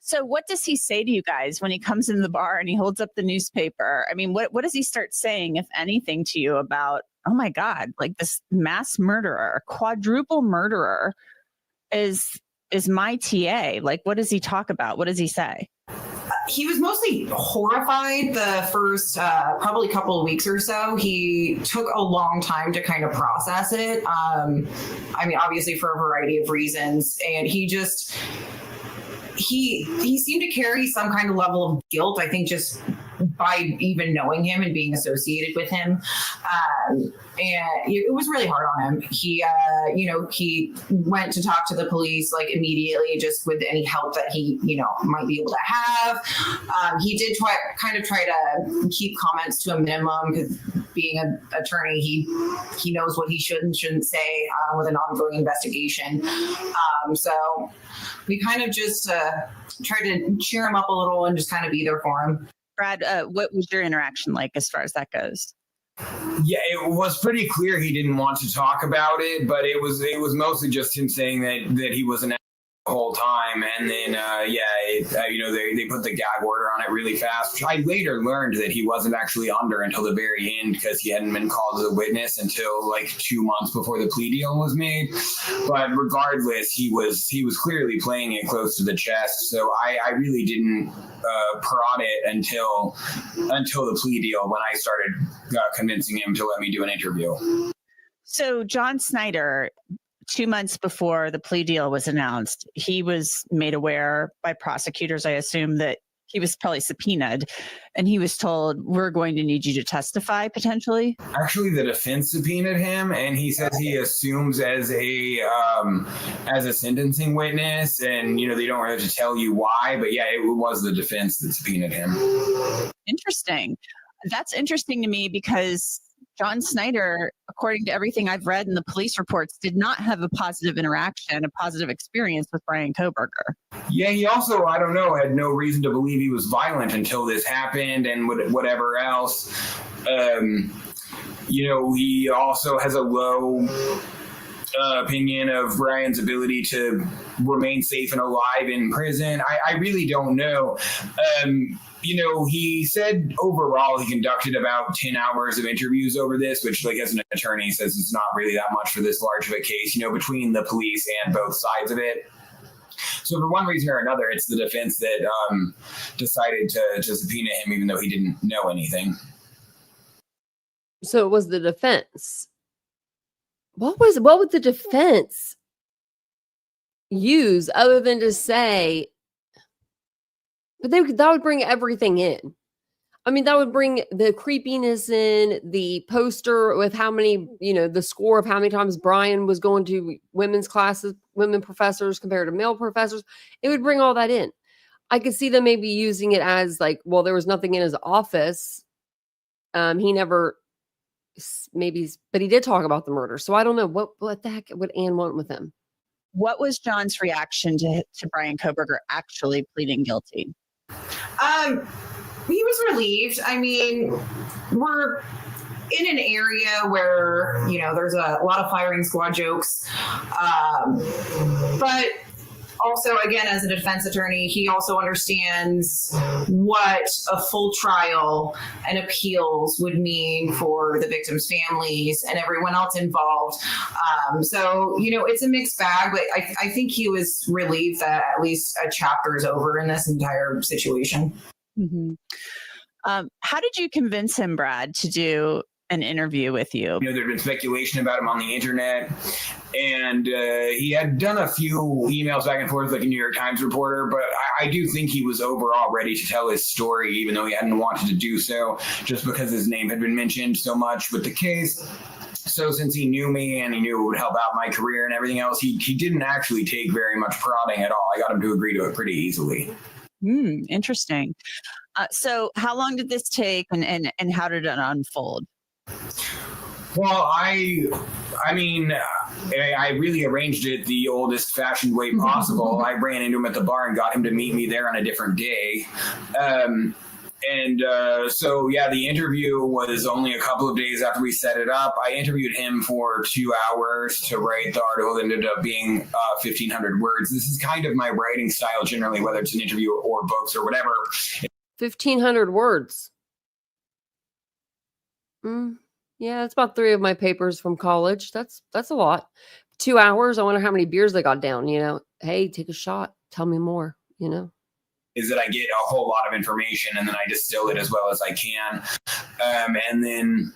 [SPEAKER 4] So what does he say to you guys when he comes in the bar and he holds up the newspaper? I mean, what does he start saying, if anything, to you about, oh my God, like this mass murderer, quadruple murderer is my TA? Like, what does he talk about? What does he say?
[SPEAKER 5] He was mostly horrified the first probably couple of weeks or so. He took a long time to kind of process it. I mean, obviously for a variety of reasons. And he seemed to carry some kind of level of guilt, I think, just by even knowing him and being associated with him. And it was really hard on him. He went to talk to the police like immediately, just with any help that he, might be able to have. He did try to keep comments to a minimum, because being an attorney, he knows what he should and shouldn't say with an ongoing investigation. So we kind of just tried to cheer him up a little and just kind of be there for him.
[SPEAKER 4] Brad, what was your interaction like as far as that goes?
[SPEAKER 3] Yeah, it was pretty clear he didn't want to talk about it, but it was mostly just him saying that he was an the whole time. And then they put the gag order on it really fast, which I later learned that he wasn't actually under until the very end, because he hadn't been called as a witness until like 2 months before the plea deal was made. But regardless, he was clearly playing it close to the chest, so I really didn't prod it until the plea deal, when I started convincing him to let me do an interview.
[SPEAKER 4] So John Snyder, 2 months before the plea deal was announced, he was made aware by prosecutors, I assume, that he was probably subpoenaed, and he was told, we're going to need you to testify potentially. Actually,
[SPEAKER 3] the defense subpoenaed him, and he says he assumes as a sentencing witness, and they don't have to tell you why, but yeah, it was the defense that subpoenaed him.
[SPEAKER 4] Interesting. That's interesting to me, because John Snyder, according to everything I've read in the police reports, did not have a positive interaction, a positive experience with Bryan Kohberger.
[SPEAKER 3] Yeah, he also, I don't know, had no reason to believe he was violent until this happened and whatever else. He also has a low opinion of Bryan's ability to remain safe and alive in prison. I really don't know. He said overall he conducted about 10 hours of interviews over this, which, like, as an attorney, says it's not really that much for this large of a case, between the police and both sides of it. So for one reason or another, it's the defense that decided to subpoena him, even though he didn't know anything.
[SPEAKER 2] So it was the defense. What would the defense use other than to say? But that would bring everything in. I mean, that would bring the creepiness in, the poster with how many, the score of how many times Bryan was going to women's classes, women professors compared to male professors. It would bring all that in. I could see them maybe using it as like, well, there was nothing in his office. He never, but he did talk about the murder. So I don't know what the heck would Anne want with him.
[SPEAKER 4] What was John's reaction to Bryan Kohberger actually pleading guilty?
[SPEAKER 5] He was relieved. I mean, we're in an area where, there's a lot of firing squad jokes. But also, again, as a defense attorney, he also understands what a full trial and appeals would mean for the victims' families and everyone else involved. So, it's a mixed bag, but I think he was relieved that at least a chapter is over in this entire situation.
[SPEAKER 4] Mm-hmm. How did you convince him, Brad, to do an interview with you?
[SPEAKER 3] There'd been speculation about him on the internet, and he had done a few emails back and forth like a New York Times reporter, but I do think he was overall ready to tell his story, even though he hadn't wanted to do so, just because his name had been mentioned so much with the case. So since he knew me and he knew it would help out my career and everything else, he didn't actually take very much prodding at all. I got him to agree to it pretty easily.
[SPEAKER 4] Interesting. So how long did this take, and how did it unfold?
[SPEAKER 3] Well, I really arranged it the oldest fashioned way possible. I ran into him at the bar and got him to meet me there on a different day. So the interview was only a couple of days after we set it up. I interviewed him for 2 hours to write the article that ended up being 1,500 words. This is kind of my writing style generally, whether it's an interview or books or whatever.
[SPEAKER 2] 1,500 words. Yeah, that's about 3 of my papers from college. That's a lot. 2 hours. I wonder how many beers they got down. Hey, take a shot. Tell me more.
[SPEAKER 3] is that I get a whole lot of information and then I distill it as well as I can. And then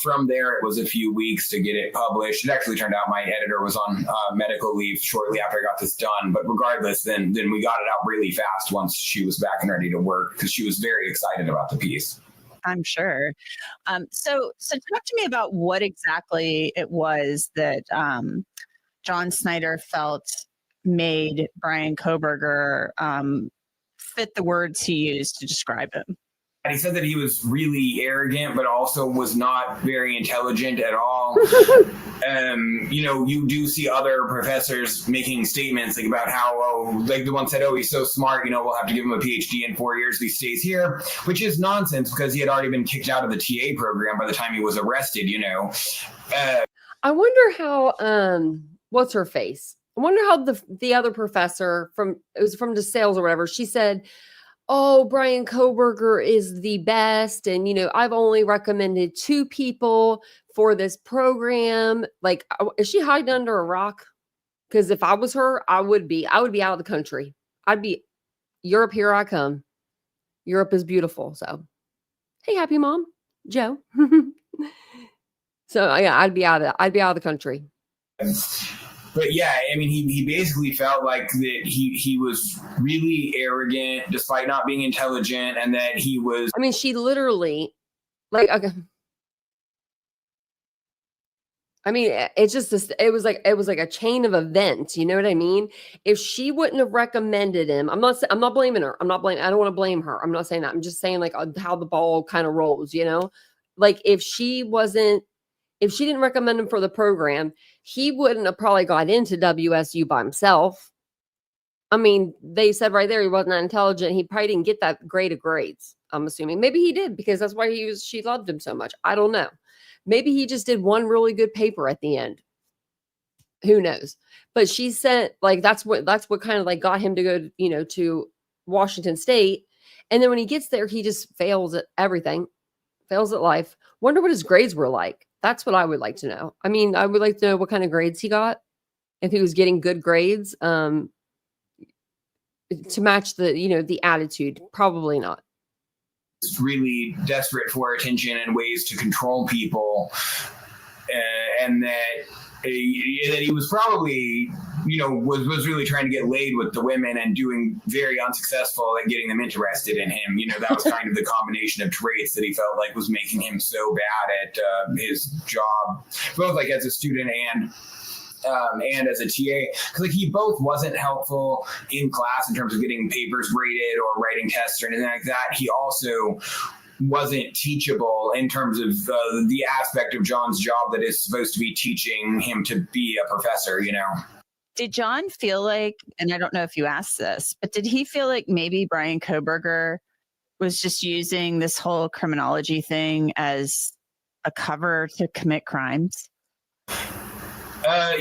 [SPEAKER 3] from there, it was a few weeks to get it published. It actually turned out my editor was on medical leave shortly after I got this done. But regardless, then we got it out really fast once she was back and ready to work, because she was very excited about the piece.
[SPEAKER 4] I'm sure. So talk to me about what exactly it was that John Snyder felt made Bryan Kohberger fit the words he used to describe him.
[SPEAKER 3] He said that he was really arrogant, but also was not very intelligent at all. You do see other professors making statements like about how, like the one said, he's so smart, we'll have to give him a PhD in 4 years if he stays here, which is nonsense because he had already been kicked out of the TA program by the time he was arrested,
[SPEAKER 2] I wonder how, what's her face? I wonder how the other professor from DeSales or whatever, she said, Bryan Kohberger is the best. And, I've only recommended 2 people for this program. Like, is she hiding under a rock? Because if I was her, I would be out of the country. I'd be Europe. Here I come. Europe is beautiful. So, hey, happy mom, Joe. So yeah, I'd be out of the country.
[SPEAKER 3] But yeah, I mean, he basically felt like that he was really arrogant despite not being intelligent, and that he was.
[SPEAKER 2] I mean, she literally, like, okay. I mean, it's just this. It was like a chain of events. You know what I mean? If she wouldn't have recommended him, I'm not blaming her. I don't want to blame her. I'm not saying that. I'm just saying like how the ball kind of rolls. Like if she didn't recommend him for the program, he wouldn't have probably got into WSU by himself. I mean, they said right there he wasn't intelligent. He probably didn't get that grade of grades. I'm assuming maybe he did because that's why she loved him so much. I don't know. Maybe he just did one really good paper at the end. Who knows? But she said like that's what kind of like got him to go, to Washington State. And then when he gets there, he just fails at everything, fails at life. Wonder what his grades were like. That's what I would like to know. I mean, I would like to know what kind of grades he got, if he was getting good grades to match the attitude. Probably not.
[SPEAKER 3] Really desperate for attention and ways to control people, and that he was probably, was really trying to get laid with the women and doing very unsuccessful at getting them interested in him. That was kind of the combination of traits that he felt like was making him so bad at his job, both like as a student and as a TA, because like he both wasn't helpful in class in terms of getting papers graded or writing tests or anything like that. He also wasn't teachable in terms of the aspect of John's job that is supposed to be teaching him to be a professor,
[SPEAKER 4] Did John feel like, and I don't know if you asked this, but did he feel like maybe Bryan Kohberger was just using this whole criminology thing as a cover to commit crimes?
[SPEAKER 3] I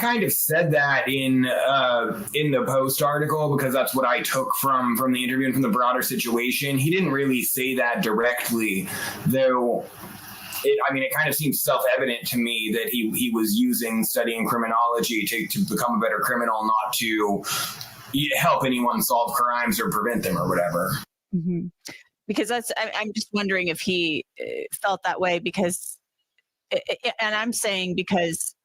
[SPEAKER 3] kind of said that in the Post article because that's what I took from the interview and from the broader situation. He didn't really say that directly, though. It kind of seems self-evident to me that he was using studying criminology to become a better criminal, not to help anyone solve crimes or prevent them or whatever.
[SPEAKER 4] Mm-hmm. Because I'm just wondering if he felt that way because. And I'm saying because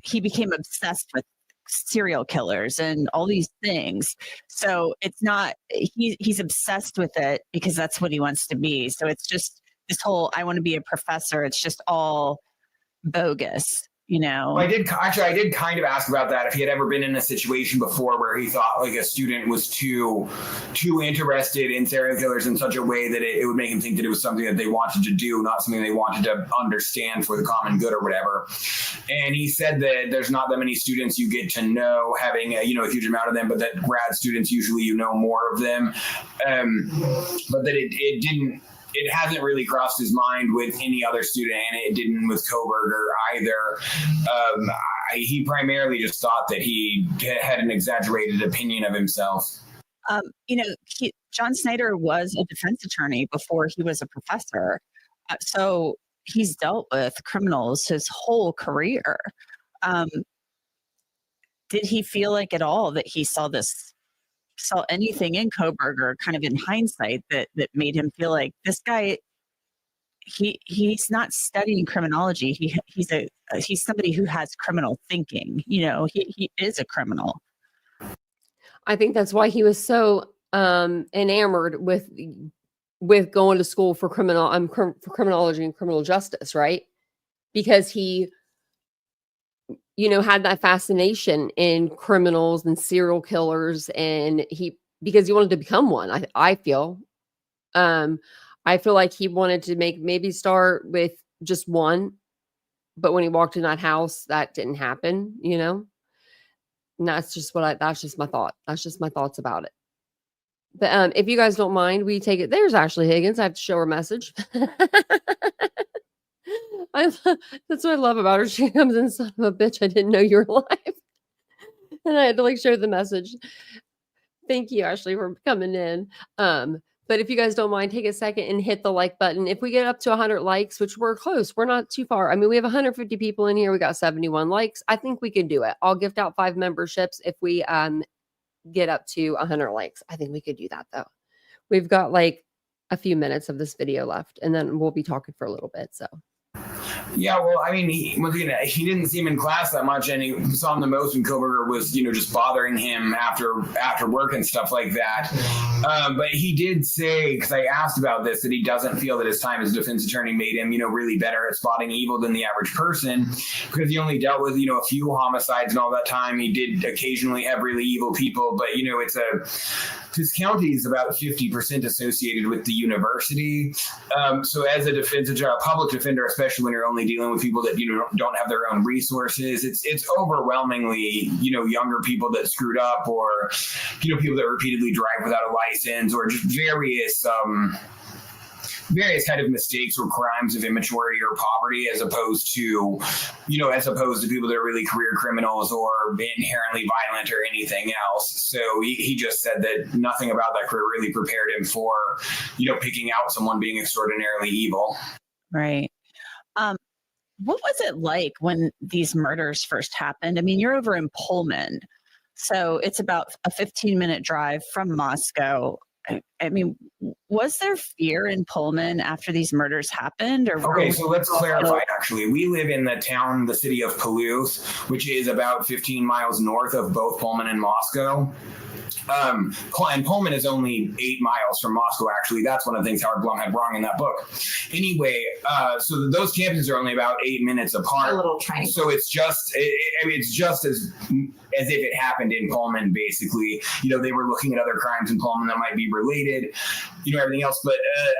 [SPEAKER 4] he became obsessed with serial killers and all these things. So it's not, he's obsessed with it because that's what he wants to be. So it's just this whole, I want to be a professor. It's just all bogus.
[SPEAKER 3] I did kind of ask about that, if he had ever been in a situation before where he thought like a student was too interested in serial killers in such a way that it would make him think that it was something that they wanted to do, not something they wanted to understand for the common good or whatever. And he said that there's not that many students you get to know having a huge amount of them, but that grad students usually more of them, but that it hasn't really crossed his mind with any other student, and it didn't with Kohberger either. He primarily just thought that he had an exaggerated opinion of himself.
[SPEAKER 4] John Snyder was a defense attorney before he was a professor. So he's dealt with criminals his whole career. Did he feel like at all that he saw this saw anything in Kohberger kind of in hindsight that made him feel like this guy, he's not studying criminology. He's somebody who has criminal thinking. He is a criminal.
[SPEAKER 2] I think that's why he was so enamored with going to school for criminology and criminal justice, right? Because he, had that fascination in criminals and serial killers, and because he wanted to become one. I feel like he wanted to maybe start with just one, but when he walked in that house, that didn't happen, And that's just my thought. That's just my thoughts about it. But if you guys don't mind, we take it. There's Ashley Higgins. I have to show her a message. That's what I love about her. She comes in, son of a bitch, I didn't know you were live. And I had to show the message. Thank you, Ashley, for coming in. But if you guys don't mind, take a second and hit the like button. If we get up to 100 likes, which we're close, we're not too far. I mean, we have 150 people in here. We got 71 likes. I think we can do it. I'll gift out 5 memberships if we get up to 100 likes. I think we could do that, though. We've got a few minutes of this video left, and then we'll be talking for a little bit. So.
[SPEAKER 3] Yeah, well, I mean, he didn't see him in class that much, and he saw him the most when Kohberger was, just bothering him after work and stuff like that. But he did say, because I asked about this, that he doesn't feel that his time as a defense attorney made him, really better at spotting evil than the average person, because he only dealt with, a few homicides and all that time. He did occasionally have really evil people, but, his county is about 50% associated with the university. So as a public defender, especially when you're only dealing with people that don't have their own resources, it's overwhelmingly younger people that screwed up, or people that repeatedly drive without a license, or just various kind of mistakes or crimes of immaturity or poverty, as opposed to people that are really career criminals or inherently violent or anything else. So he just said that nothing about that career really prepared him for, picking out someone being extraordinarily evil.
[SPEAKER 4] Right. What was it like when these murders first happened? I mean, you're over in Pullman, so it's about a 15-minute drive from Moscow. I mean, was there fear in Pullman after these murders happened?
[SPEAKER 3] Okay, so let's clarify, actually. We live in the city of Palouse, which is about 15 miles north of both Pullman and Moscow. And Pullman is only 8 miles from Moscow, actually. That's one of the things Howard Blum had wrong in that book. Anyway, so those campuses are only about 8 minutes apart.
[SPEAKER 5] A little tiny.
[SPEAKER 3] So it's just as if it happened in Pullman, basically. They were looking at other crimes in Pullman that might be related, everything else. But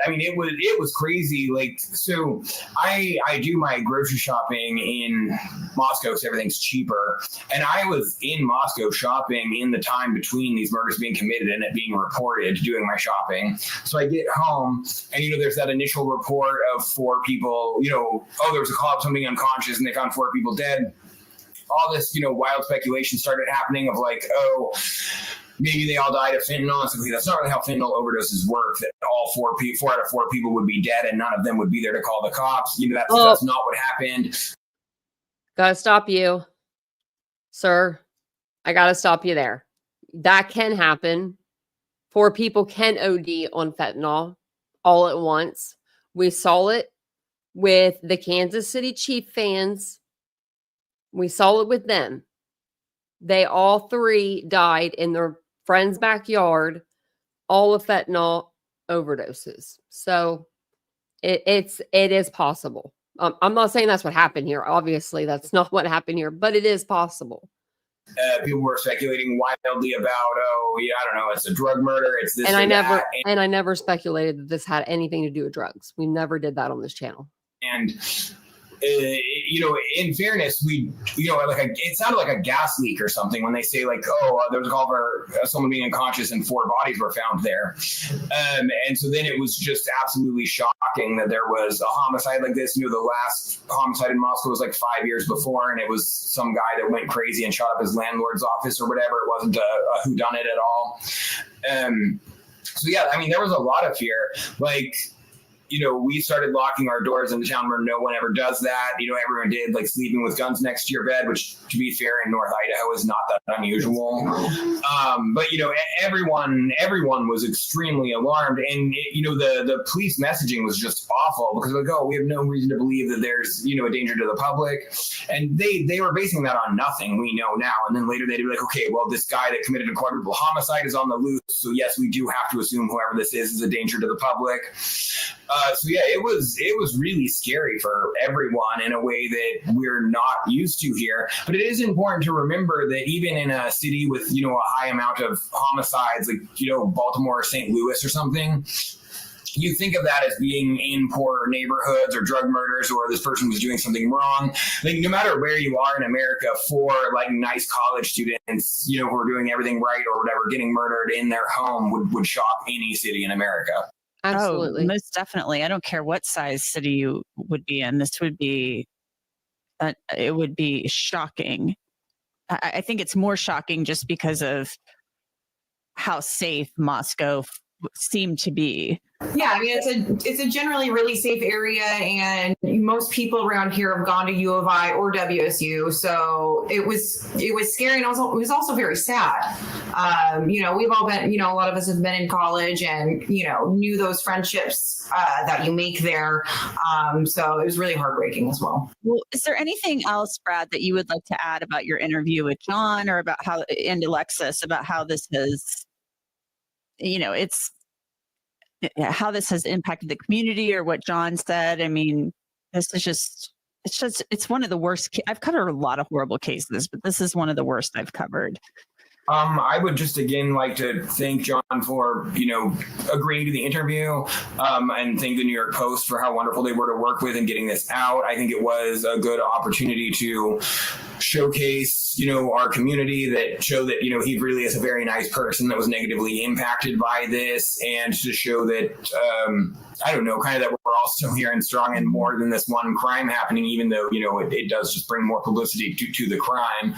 [SPEAKER 3] it was crazy. So I do my grocery shopping in Moscow because everything's cheaper. And I was in Moscow shopping in the time between these murders being committed and it being reported, doing my shopping. So I get home and, there's that initial report of 4 people, there was a call of somebody unconscious and they found 4 people dead. All this, wild speculation started happening of maybe they all died of fentanyl. And that's not really how fentanyl overdoses work, that all 4 out of 4 people would be dead and none of them would be there to call the cops. That's not what happened.
[SPEAKER 2] Gotta stop you, sir. I gotta stop you there. That can happen. 4 people can OD on fentanyl all at once. We saw it with the Kansas City Chiefs fans. We saw it with them. They all 3 died in their friend's backyard, all of fentanyl overdoses. So it is possible. I'm not saying that's what happened here. Obviously, that's not what happened here, but it is possible.
[SPEAKER 3] People were speculating wildly about, I don't know, it's a drug murder, it's this
[SPEAKER 2] and I never speculated that this had anything to do with drugs. We never did that on this channel.
[SPEAKER 3] And in fairness, it sounded like a gas leak or something when they say there was a call for someone being unconscious and 4 bodies were found there. And so then it was just absolutely shocking that there was a homicide like this. The last homicide in Moscow was 5 years before, and it was some guy that went crazy and shot up his landlord's office or whatever. It wasn't a whodunit at all. So yeah, there was a lot of fear. we started locking our doors in the town where no one ever does that. Everyone did, like, sleeping with guns next to your bed, which, to be fair, in North Idaho is not that unusual. But everyone was extremely alarmed, and the police messaging was just awful, because like, oh, we have no reason to believe that there's a danger to the public, and they were basing that on nothing, we know now. And then later they'd be like, okay, well, this guy that committed a quadruple homicide is on the loose, so yes, we do have to assume whoever this is a danger to the public. So yeah, it was really scary for everyone in a way that we're not used to here. But it is important to remember that even in a city with a high amount of homicides, like Baltimore or St. Louis or something, you think of that as being in poorer neighborhoods or drug murders, or this person was doing something wrong. Like, no matter where you are in America, for like nice college students, who are doing everything right or whatever, getting murdered in their home would shock any city in America.
[SPEAKER 2] Absolutely.
[SPEAKER 4] Oh, most definitely. I don't care what size city you would be in. This would be, it would be shocking. I think it's more shocking just because of how safe Moscow seemed to be.
[SPEAKER 5] Yeah, I mean, it's a generally really safe area, and most people around here have gone to U of I or WSU, so it was scary, and it was also very sad. We've all been, a lot of us have been in college, and knew those friendships that you make there. So it was really heartbreaking as well.
[SPEAKER 4] Well, is there anything else, Brad, that you would like to add about your interview with John, or about and Alexis, about how this has, how this has impacted the community, or what John said? I mean, this is it's one of the worst. I've covered a lot of horrible cases, but this is one of the worst I've covered.
[SPEAKER 3] I would just again like to thank John for, agreeing to the interview, and thank the New York Post for how wonderful they were to work with and getting this out. I think it was a good opportunity to showcase, our community, that show that, he really is a very nice person that was negatively impacted by this, and to show that, I don't know, kind of that we're all still here and strong, and more than this one crime happening, even though, it does just bring more publicity to the crime.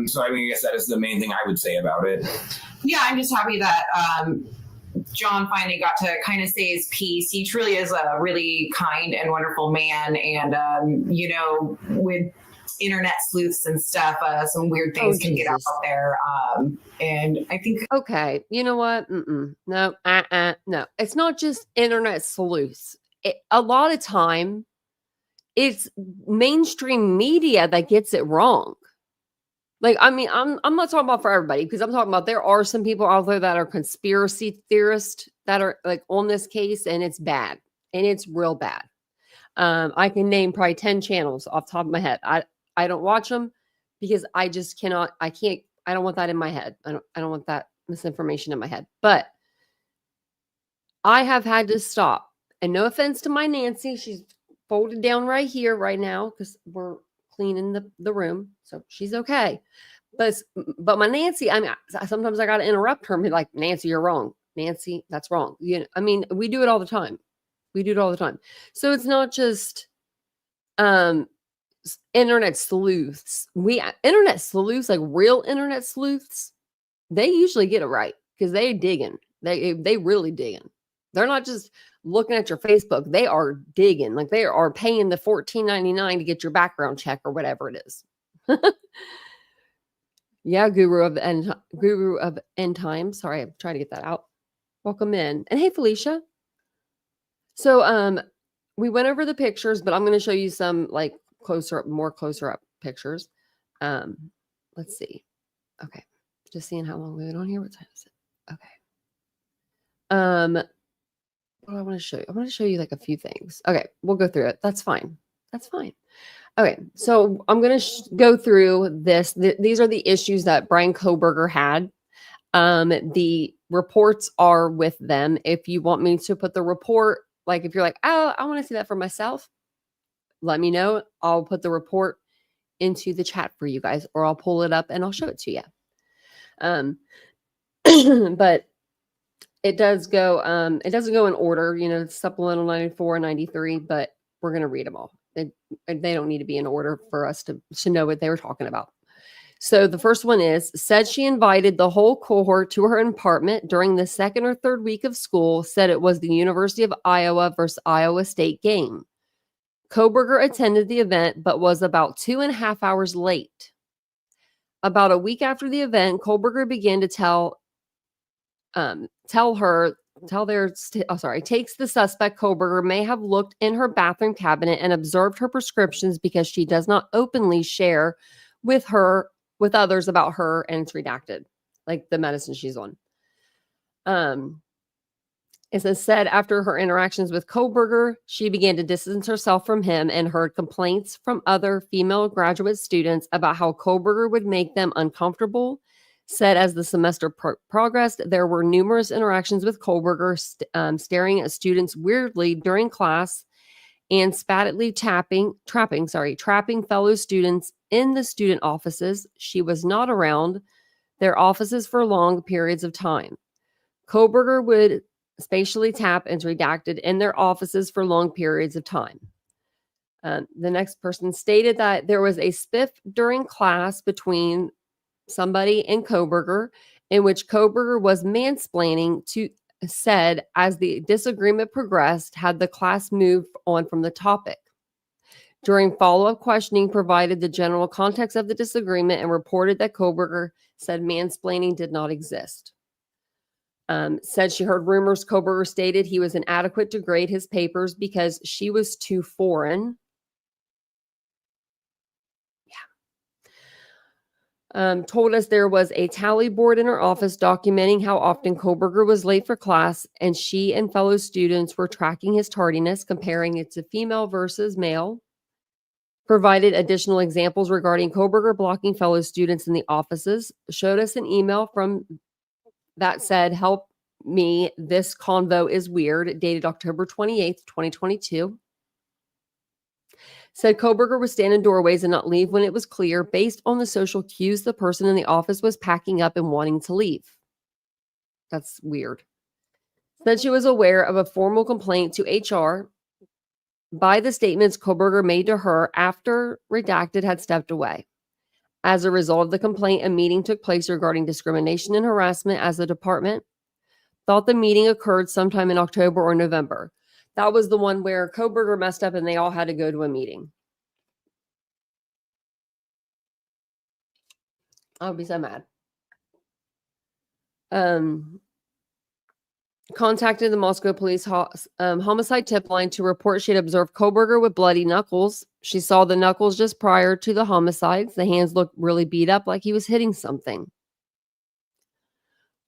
[SPEAKER 3] So I guess that is the main thing I would say about it.
[SPEAKER 5] Yeah, I'm just happy that John finally got to kind of say his piece. He truly is a really kind and wonderful man, and with internet sleuths and stuff, some weird things can get out there. And I think,
[SPEAKER 2] okay, you know what? No, no. It's not just internet sleuths. A lot of time, it's mainstream media that gets it wrong. Like, I mean, I'm not talking about for everybody, because I'm talking about there are some people out there that are conspiracy theorists that are like on this case, and it's bad, and it's real bad. I can name probably 10 channels off the top of my head. I don't watch them because I just cannot. I don't want that in my head. I don't want that misinformation in my head. But I have had to stop. And no offense to my Nancy, she's folded down right here right now because we're cleaning the room, so she's okay. But my Nancy, I mean, sometimes I got to interrupt her and be like, Nancy, you're wrong. Nancy, that's wrong. I mean, we do it all the time. So it's not just internet sleuths. Internet sleuths, like real internet sleuths, they usually get it right, because they digging. They really digging. They're not just looking at your Facebook. They are digging. Like, they are paying the $14.99 to get your background check or whatever it is. Yeah, Guru of End Time. Sorry, I'm trying to get that out. Welcome in. And hey, Felicia. So we went over the pictures, but I'm going to show you some like closer up pictures. Let's see. Okay. Just seeing how long we've been on here. What time is it? Okay. What do I want to show you? I want to show you like a few things. Okay, we'll go through it. That's fine. Okay, so I'm going to go through this. These are the issues that Brian Kohberger had. The reports are with them. If you want me to put the report, like if you're like, oh, I want to see that for myself, let me know. I'll put the report into the chat for you guys, or I'll pull it up and I'll show it to you. But it doesn't go in order, supplemental 94, 93, but we're going to read them all. They don't need to be in order for us to know what they were talking about. So the first one is, said she invited the whole cohort to her apartment during the second or third week of school, said it was the University of Iowa versus Iowa State game. Kohberger attended the event, but was about 2.5 hours late. About a week after the event, Kohberger began to takes the suspect Kohberger may have looked in her bathroom cabinet and observed her prescriptions because she does not openly share with others about her, and it's redacted, like the medicine she's on. It said after her interactions with Kohberger, she began to distance herself from him and heard complaints from other female graduate students about how Kohberger would make them uncomfortable. Said as the semester progressed, there were numerous interactions with Kohberger, staring at students weirdly during class and spattedly trapping fellow students in the student offices. She was not around their offices for long periods of time. Kohberger would spatially tap and redacted in their offices for long periods of time. The next person stated that there was a spiff during class between somebody and Kohberger, in which Kohberger was mansplaining said as the disagreement progressed, had the class moved on from the topic. During follow-up questioning, provided the general context of the disagreement and reported that Kohberger said mansplaining did not exist. Said she heard rumors Kohberger stated he was inadequate to grade his papers because she was too foreign. Told us there was a tally board in her office documenting how often Kohberger was late for class, and she and fellow students were tracking his tardiness, comparing it to female versus male. Provided additional examples regarding Kohberger blocking fellow students in the offices. Showed us an email from that said, help me, this convo is weird, dated October 28th, 2022. Said Kohberger would stand in doorways and not leave when it was clear, based on the social cues the person in the office was packing up and wanting to leave. That's weird. Said she was aware of a formal complaint to HR by the statements Kohberger made to her after redacted had stepped away. As a result of the complaint, a meeting took place regarding discrimination and harassment as the department thought the meeting occurred sometime in October or November. That was the one where Kohberger messed up and they all had to go to a meeting. I would be so mad. Contacted the Moscow police homicide tip line to report she had observed Kohberger with bloody knuckles. She saw the knuckles just prior to the homicides. The hands looked really beat up, like he was hitting something.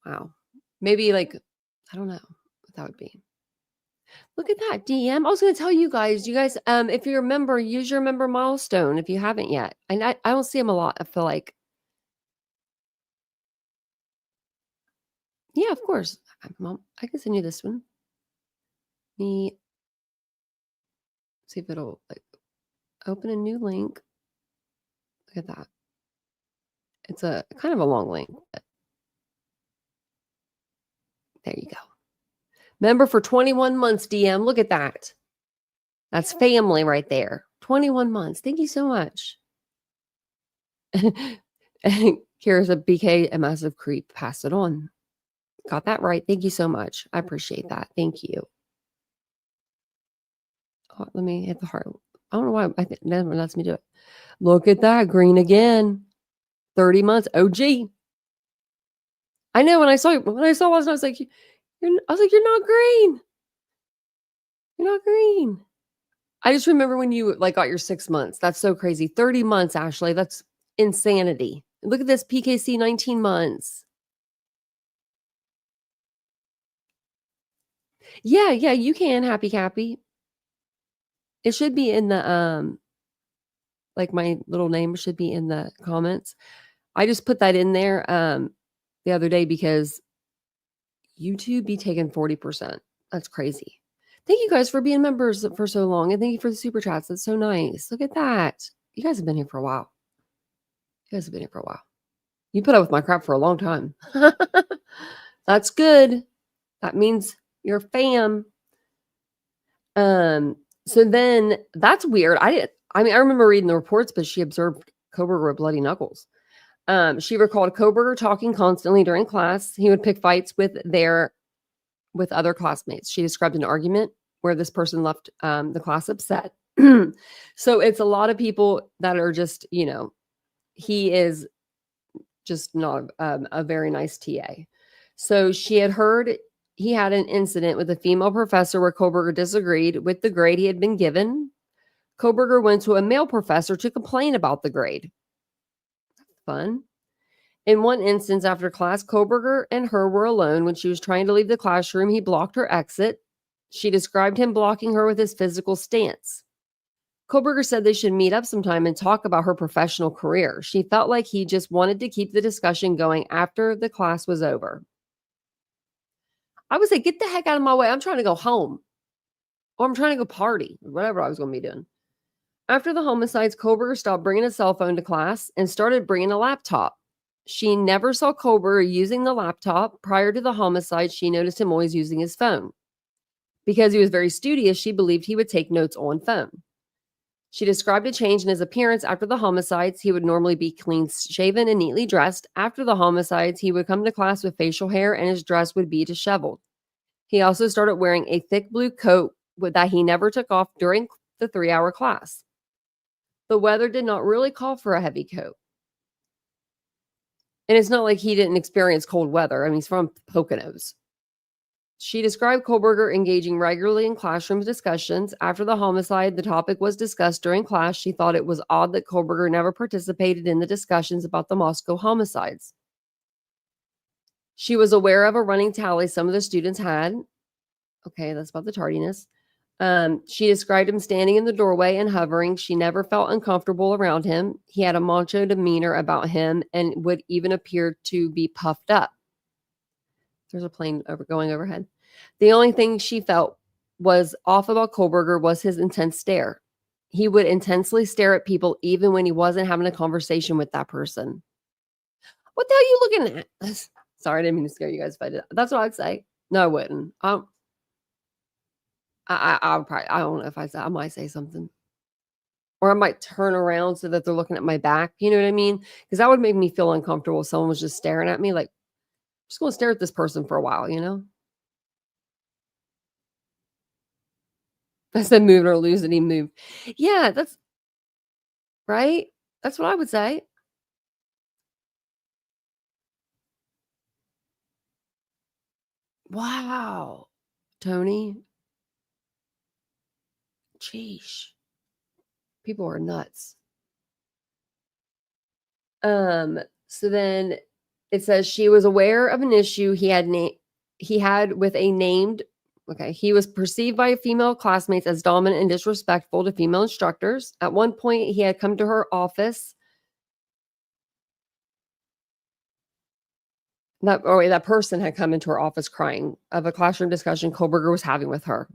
[SPEAKER 2] Wow. Maybe like, I don't know what that would be. Look at that DM. I was going to tell you guys, if you're a member, use your member milestone if you haven't yet. And I don't see them a lot, I feel like. Yeah, of course. Mom, I can send you this one. Me see if it'll like open a new link. Look at that. It's a kind of a long link. But there you go. Member for 21 months, DM. Look at that. That's family right there. 21 months. Thank you so much. Here's a BK, a massive creep. Pass it on. Got that right. Thank you so much. I appreciate that. Thank you. Oh, let me hit the heart. I don't know why. I think never lets me do it. Look at that. Green again. 30 months. OG. I know when I saw last night, I was like, you're not green. You're not green. I just remember when you like got your 6 months. That's so crazy. 30 months, Ashley. That's insanity. Look at this PKC 19 months. Yeah, you can, Happy Cappy. It should be in the like my little name should be in the comments. I just put that in there the other day because YouTube be taking 40%. That's crazy. Thank you guys for being members for so long, and thank you for the super chats. That's so nice. Look at that. You guys have been here for a while. You put up with my crap for a long time. That's good. That means you're fam. So then that's weird. I remember reading the reports, but she observed Kohberger with bloody knuckles. She recalled Kohberger talking constantly during class. He would pick fights with other classmates. She described an argument where this person left the class upset. So it's a lot of people that are just, he is just not a very nice TA. So she had heard he had an incident with a female professor where Kohberger disagreed with the grade he had been given. Kohberger went to a male professor to complain about the grade. Fun. In one instance after class, Kohberger and her were alone. When she was trying to leave the classroom, he blocked her exit. She described him blocking her with his physical stance. Kohberger said they should meet up sometime and talk about her professional career. She felt like he just wanted to keep the discussion going after the class was over. I would say, get the heck out of my way. I'm trying to go home. Or I'm trying to go party. Or whatever I was going to be doing. After the homicides, Kohberger stopped bringing a cell phone to class and started bringing a laptop. She never saw Kohberger using the laptop. Prior to the homicide, she noticed him always using his phone. Because he was very studious, she believed he would take notes on phone. She described a change in his appearance after the homicides. He would normally be clean-shaven and neatly dressed. After the homicides, he would come to class with facial hair and his dress would be disheveled. He also started wearing a thick blue coat that he never took off during the 3-hour class. The weather did not really call for a heavy coat. And it's not like he didn't experience cold weather. I mean, he's from Poconos. She described Kohberger engaging regularly in classroom discussions. After the homicide, the topic was discussed during class. She thought it was odd that Kohberger never participated in the discussions about the Moscow homicides. She was aware of a running tally some of the students had. Okay, that's about the tardiness. She described him standing in the doorway and hovering. She never felt uncomfortable around him. He had a macho demeanor about him and would even appear to be puffed up. There's a plane going overhead. The only thing she felt was off about Kohberger was his intense stare. He would intensely stare at people even when he wasn't having a conversation with that person. What the hell are you looking at? Sorry, I didn't mean to scare you guys if I did. That's what I'd say. No, I wouldn't. I'll probably, I don't know if I might say something. Or I might turn around so that they're looking at my back. You know what I mean? Because that would make me feel uncomfortable if someone was just staring at me. Like, I'm just going to stare at this person for a while, you know? I said move it or lose it. He moved. Yeah, that's right. That's what I would say. Wow. Tony. Sheesh. People are nuts. So then it says she was aware of an issue he had with a named, he was perceived by female classmates as dominant and disrespectful to female instructors. At one point, he had come to her office. That person had come into her office crying of a classroom discussion Kohberger was having with her.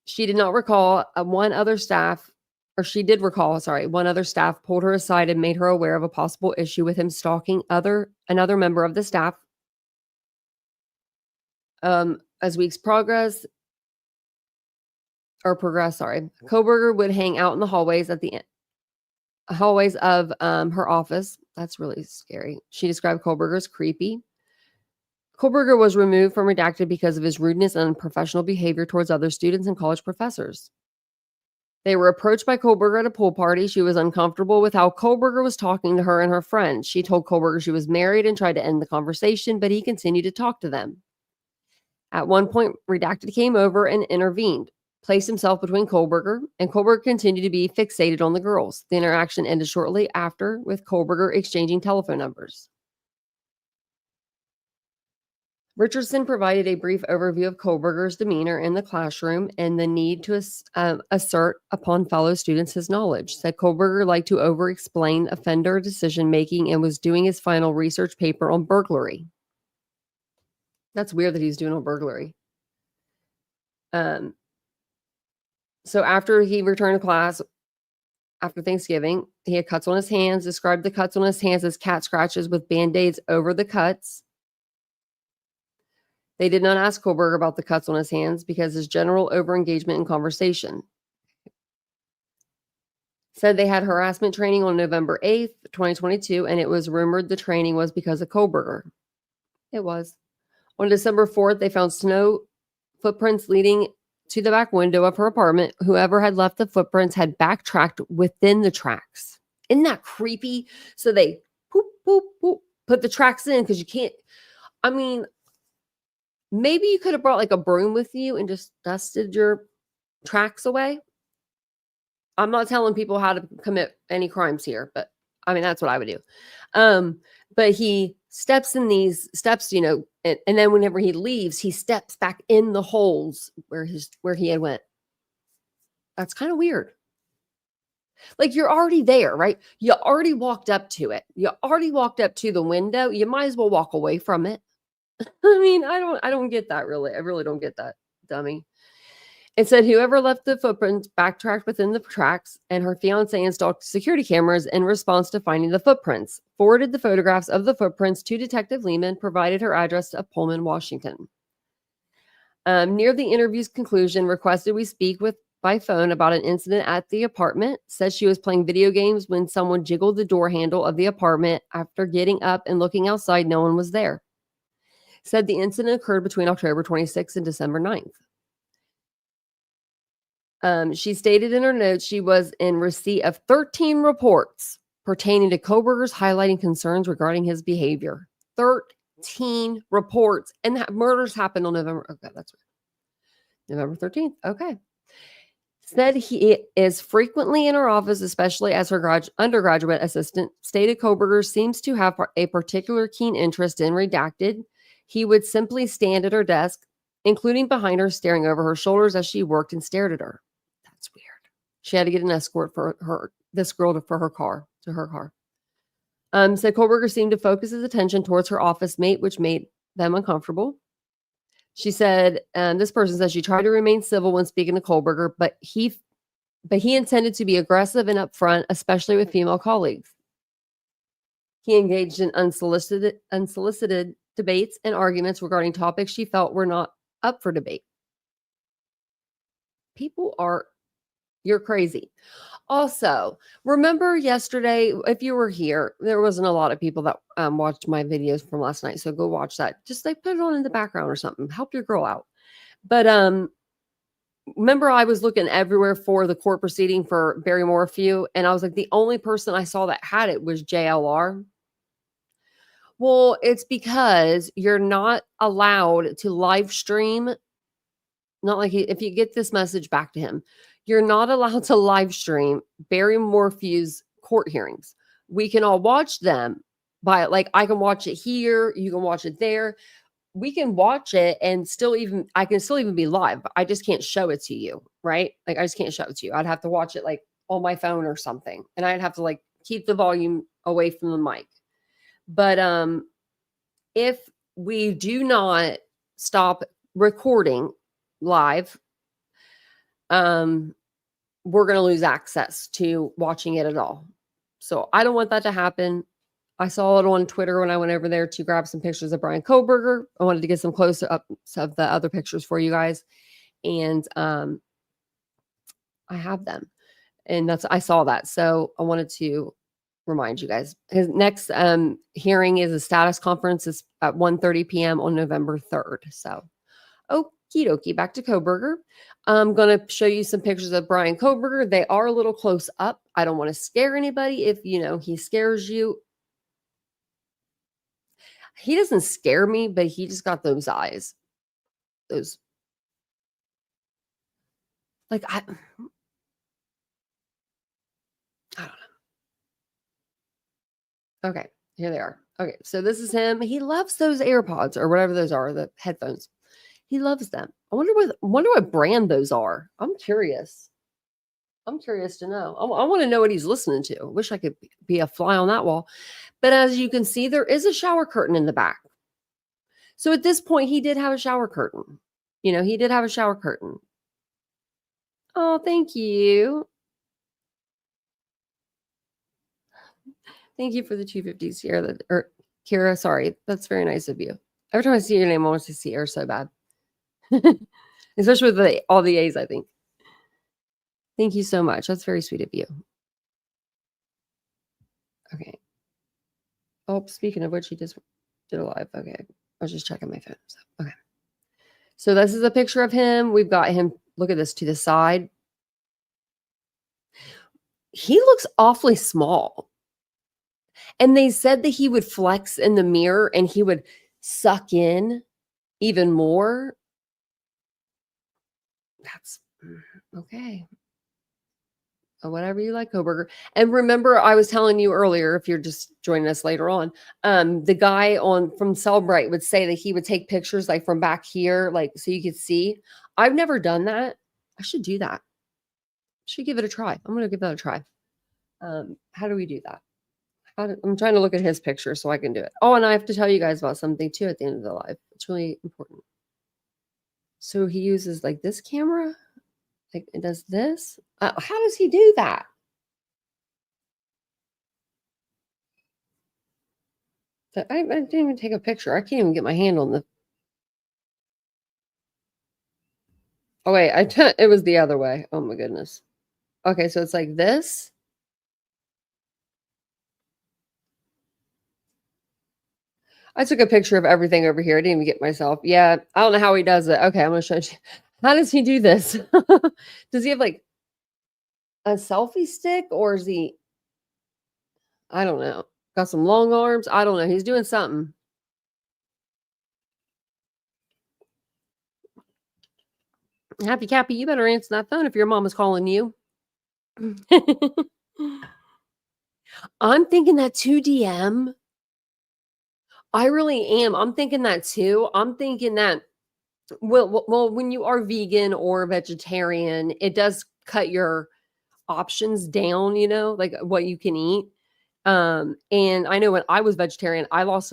[SPEAKER 2] She did not recall one other staff pulled her aside and made her aware of a possible issue with him stalking another member of the staff. As weeks progressed, Kohberger would hang out in the hallways of her office. That's really scary. She described Kohberger as creepy. Kohberger was removed from Redacted because of his rudeness and unprofessional behavior towards other students and college professors. They were approached by Kohberger at a pool party. She was uncomfortable with how Kohberger was talking to her and her friends. She told Kohberger she was married and tried to end the conversation, but he continued to talk to them. At one point, Redacted came over and intervened, placed himself between Kohberger, and Kohberger continued to be fixated on the girls. The interaction ended shortly after, with Kohberger exchanging telephone numbers. Richardson provided a brief overview of Kohberger's demeanor in the classroom and the need to assert upon fellow students his knowledge. Said Kohberger liked to over-explain offender decision-making and was doing his final research paper on burglary. That's weird that he's doing a burglary. So after he returned to class, after Thanksgiving, he had cuts on his hands, described the cuts on his hands as cat scratches with Band-Aids over the cuts. They did not ask Kohberger about the cuts on his hands because his general overengagement in conversation. Said they had harassment training on November 8th, 2022, and it was rumored the training was because of Kohberger. It was. On December 4th, they found snow footprints leading to the back window of her apartment. Whoever had left the footprints had backtracked within the tracks. Isn't that creepy? So they poop, poop, poop, put the tracks in because you can't. I mean, maybe you could have brought like a broom with you and just dusted your tracks away. I'm not telling people how to commit any crimes here, but I mean, that's what I would do. But he steps in these steps, you know, and then whenever he leaves, he steps back in the holes where he had went. That's kind of weird. Like, you're already there, right? You already walked up to it. You already walked up to the window. You might as well walk away from it. I mean, I don't get that really. I really don't get that, dummy. It said whoever left the footprints backtracked within the tracks, and her fiance installed security cameras in response to finding the footprints, forwarded the photographs of the footprints to Detective Lehman, provided her address of Pullman, Washington. Near the interview's conclusion, requested we speak by phone about an incident at the apartment. Says she was playing video games when someone jiggled the door handle of the apartment. After getting up and looking outside, no one was there. Said the incident occurred between October 26th and December 9th. She stated in her notes she was in receipt of 13 reports pertaining to Kohberger's, highlighting concerns regarding his behavior. 13 reports. And that murders happened on November. Okay, that's right. November 13th. Okay. Said he is frequently in her office, especially as her undergraduate assistant. Stated Kohberger seems to have a particular keen interest in redacted. He would simply stand at her desk, including behind her, staring over her shoulders as she worked and stared at her. That's weird. She had to get an escort for this girl to her car. Said Kohberger seemed to focus his attention towards her office mate, which made them uncomfortable. She said, this person says she tried to remain civil when speaking to Kohberger, but he intended to be aggressive and upfront, especially with female colleagues. He engaged in unsolicited debates and arguments regarding topics she felt were not up for debate. You're crazy. Also, remember yesterday, if you were here, there wasn't a lot of people that watched my videos from last night. So go watch that. Just like put it on in the background or something. Help your girl out. But remember, I was looking everywhere for the court proceeding for Barry Morphew, and I was like, the only person I saw that had it was JLR. Well, it's because you're not allowed to live stream. Not like if you get this message back to him, you're not allowed to live stream Barry Morphew's court hearings. We can all watch them by, like, I can watch it here. You can watch it there. We can watch it and I can still even be live. I just can't show it to you, right? Like, I just can't show it to you. I'd have to watch it like on my phone or something. And I'd have to like keep the volume away from the mic. But if we do not stop recording live, we're going to lose access to watching it at all. So I don't want that to happen. I saw it on Twitter when I went over there to grab some pictures of Brian Kohberger. I wanted to get some close-ups of the other pictures for you guys. And I have them. And I saw that. So I wanted to remind you guys. His next hearing is a status conference is at 1:30 p.m. on November 3rd. So, okie dokie, back to Kohberger. I'm going to show you some pictures of Brian Kohberger. They are a little close up. I don't want to scare anybody. If, he scares you. He doesn't scare me, but he just got those eyes. Those. Like, I don't know. Okay, here they are. Okay, so this is him. He loves those AirPods or whatever those are, the headphones. He loves them. I wonder what brand those are. I'm curious. I'm curious to know. I want to know what he's listening to. I wish I could be a fly on that wall. But as you can see, there is a shower curtain in the back. So at this point, he did have a shower curtain. He did have a shower curtain. Oh, thank you. Thank you for the 250s here. Or Kira, sorry. That's very nice of you. Every time I see your name, I want to see air so bad. Especially with all the A's, I think. Thank you so much. That's very sweet of you. Okay. Oh, speaking of which, he just did a live. Okay. I was just checking my phone. So, okay. So this is a picture of him. We've got him. Look at this to the side. He looks awfully small. And they said that he would flex in the mirror and he would suck in even more. That's okay. Whatever you like, Kohberger. And remember, I was telling you earlier, if you're just joining us later on, the guy from Cellbrite would say that he would take pictures like from back here, like so you could see. I've never done that. I should do that. Should give it a try. I'm going to give that a try. How do we do that? I'm trying to look at his picture so I can do it. Oh, and I have to tell you guys about something too at the end of the live. It's really important. So he uses like this camera. Like it does this. How does he do that? I didn't even take a picture. I can't even get my hand on the. Oh wait, it was the other way. Oh my goodness. Okay, so it's like this. I took a picture of everything over here. I didn't even get myself. Yeah, I don't know how he does it. Okay, I'm gonna show you. How does he do this? Does he have like a selfie stick or is he? I don't know. Got some long arms. I don't know. He's doing something. Happy Cappy, you better answer that phone if your mom is calling you. I'm thinking that 2DM. I really am. I'm thinking that too. I'm thinking that, well, when you are vegan or vegetarian, it does cut your options down, like what you can eat. And I know when I was vegetarian, I lost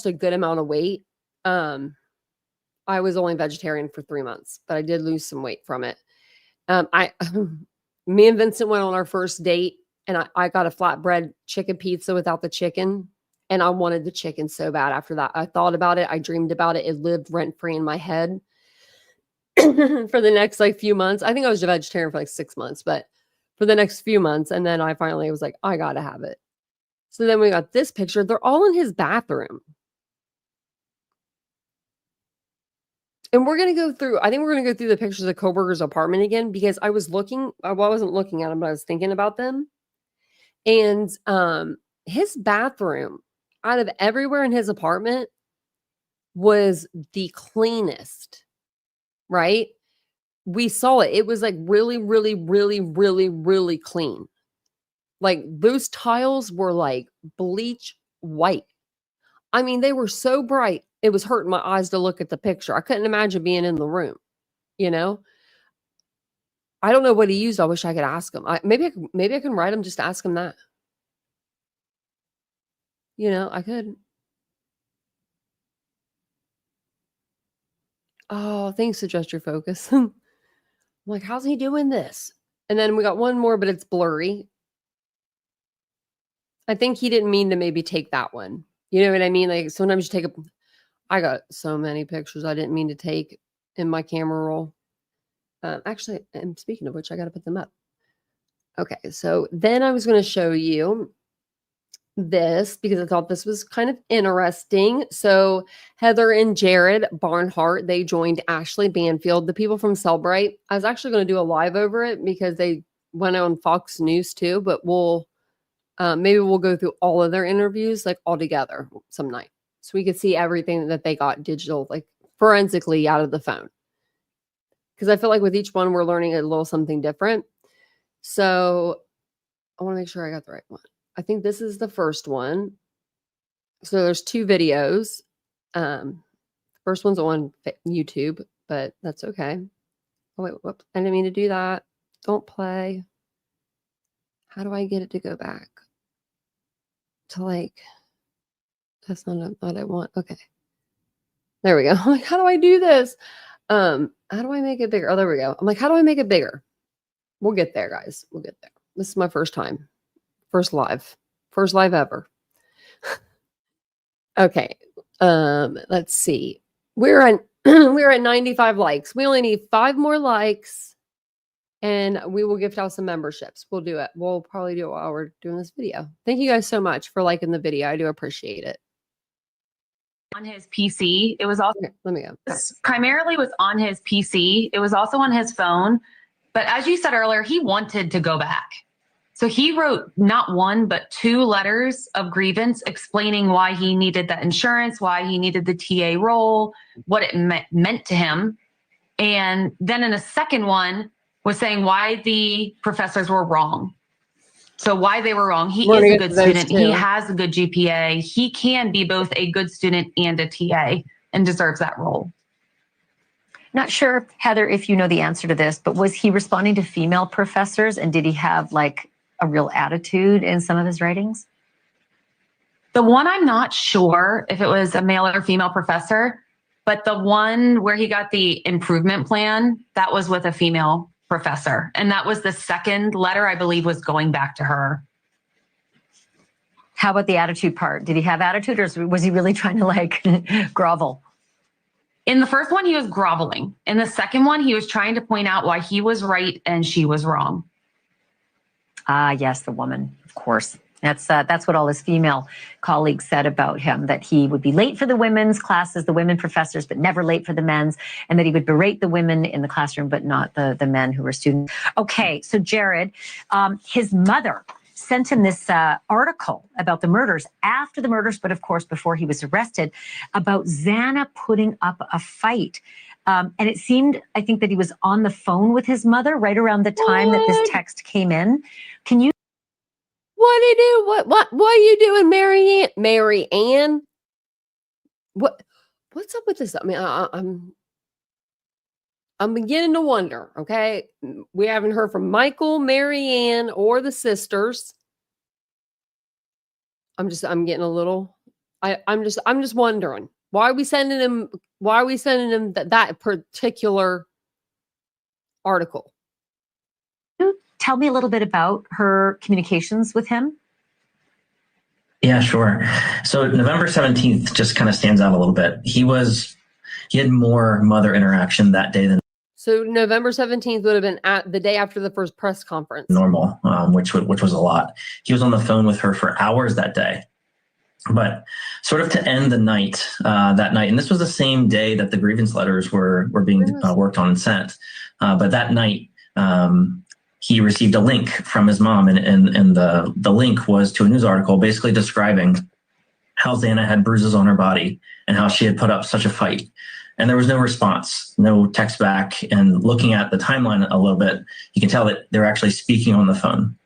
[SPEAKER 2] a good amount of weight. I was only vegetarian for 3 months, but I did lose some weight from it. Me and Vincent went on our first date and I got a flatbread chicken pizza without the chicken. And I wanted the chicken so bad after that. I thought about it. I dreamed about it. It lived rent free in my head for the next few months. I think I was a vegetarian for 6 months, but for the next few months. And then I finally was like, I got to have it. So then we got this picture. They're all in his bathroom. And we're going to go through, I think we're going to go through the pictures of Kohberger's apartment again, because I was looking, well, I wasn't looking at them, but I was thinking about them. And his bathroom, out of everywhere in his apartment, was the cleanest, right? We saw it. It was really, really, really, really, really clean. Those tiles were bleach white. I mean, they were so bright, it was hurting my eyes to look at the picture. I couldn't imagine being in the room, I don't know what he used. I wish I could ask him. Maybe I can write him, just ask him that. I could. Oh, thanks, Adjust Your Focus. I'm like, how's he doing this? And then we got one more, but it's blurry. I think he didn't mean to maybe take that one. You know what I mean? Sometimes you take I got so many pictures I didn't mean to take in my camera roll. Actually, and speaking of which, I got to put them up. Okay, so then I was going to show you this because I thought this was kind of interesting. So Heather and Jared Barnhart, they joined Ashley Banfield, the people from Cellbrite. I was actually going to do a live over it because they went on Fox News too, but maybe we'll go through all of their interviews all together some night, so we could see everything that they got digital, forensically out of the phone. Because I feel like with each one, we're learning a little something different. So I want to make sure I got the right one. I think this is the first one. So there's 2 videos. The first one's on YouTube, but that's okay. Oh, wait, whoops. I didn't mean to do that. Don't play. How do I get it to go back to that's not what I want. Okay. There we go. I'm like, how do I do this? How do I make it bigger? Oh, there we go. I'm like, how do I make it bigger? We'll get there, guys. We'll get there. This is my first time. First live ever. Okay. Let's see. We're at 95 likes. We only need 5 more likes and we will gift out some memberships. We'll do it. We'll probably do it while we're doing this video. Thank you guys so much for liking the video. I do appreciate it.
[SPEAKER 6] On his PC. It was also
[SPEAKER 2] Here, let me go.
[SPEAKER 6] primarily was on his PC. It was also on his phone. But as you said earlier, he wanted to go back. So he wrote not one, but 2 letters of grievance explaining why he needed that insurance, why he needed the TA role, what it meant to him. And then in a second one was saying why the professors were wrong. So why they were wrong. He is a good student. He has a good GPA. He can be both a good student and a TA and deserves that role.
[SPEAKER 7] Not sure, Heather, if you know the answer to this, but was he responding to female professors, and did he have like a real attitude in some of his writings?
[SPEAKER 6] The one, I'm not sure if it was a male or female professor, but the one where he got the improvement plan, that was with a female professor. And that was the second letter, I believe, was going back to her.
[SPEAKER 7] How about the attitude part? Did he have attitude, or was he really trying to like grovel?
[SPEAKER 6] In the first one, he was groveling. In the second one, he was trying to point out why he was right and she was wrong.
[SPEAKER 7] Ah, yes, the woman, of course. That's what all his female colleagues said about him, that he would be late for the women's classes, the women professors, but never late for the men's, and that he would berate the women in the classroom, but not the men who were students. Okay, so Jared, his mother sent him this article about the murders, after the murders, but of course before he was arrested, about Xana putting up a fight. And it seemed, I think, that he was on the phone with his mother right around the time that this text came in. Can you?
[SPEAKER 2] What do you do? What are you doing, Mary Ann? What's up with this? I mean, I'm beginning to wonder. Okay, we haven't heard from Michael, Mary Ann, or the sisters. I'm getting a little. I'm just wondering, why are we sending him? Why are we sending him that particular article?
[SPEAKER 7] Tell me a little bit about her communications with him.
[SPEAKER 8] Yeah, sure. So November 17th just kind of stands out a little bit. He had more mother interaction that day than
[SPEAKER 2] So November 17th would have been at the day after the first press conference.
[SPEAKER 8] Normal, which was a lot. He was on the phone with her for hours that day. But sort of to end the night, that night, and this was the same day that the grievance letters were being worked on and sent. But that night, he received a link from his mom, and the link was to a news article basically describing how Xana had bruises on her body and how she had put up such a fight. And there was no response, no text back. And looking at the timeline a little bit, you can tell that they're actually speaking on the phone.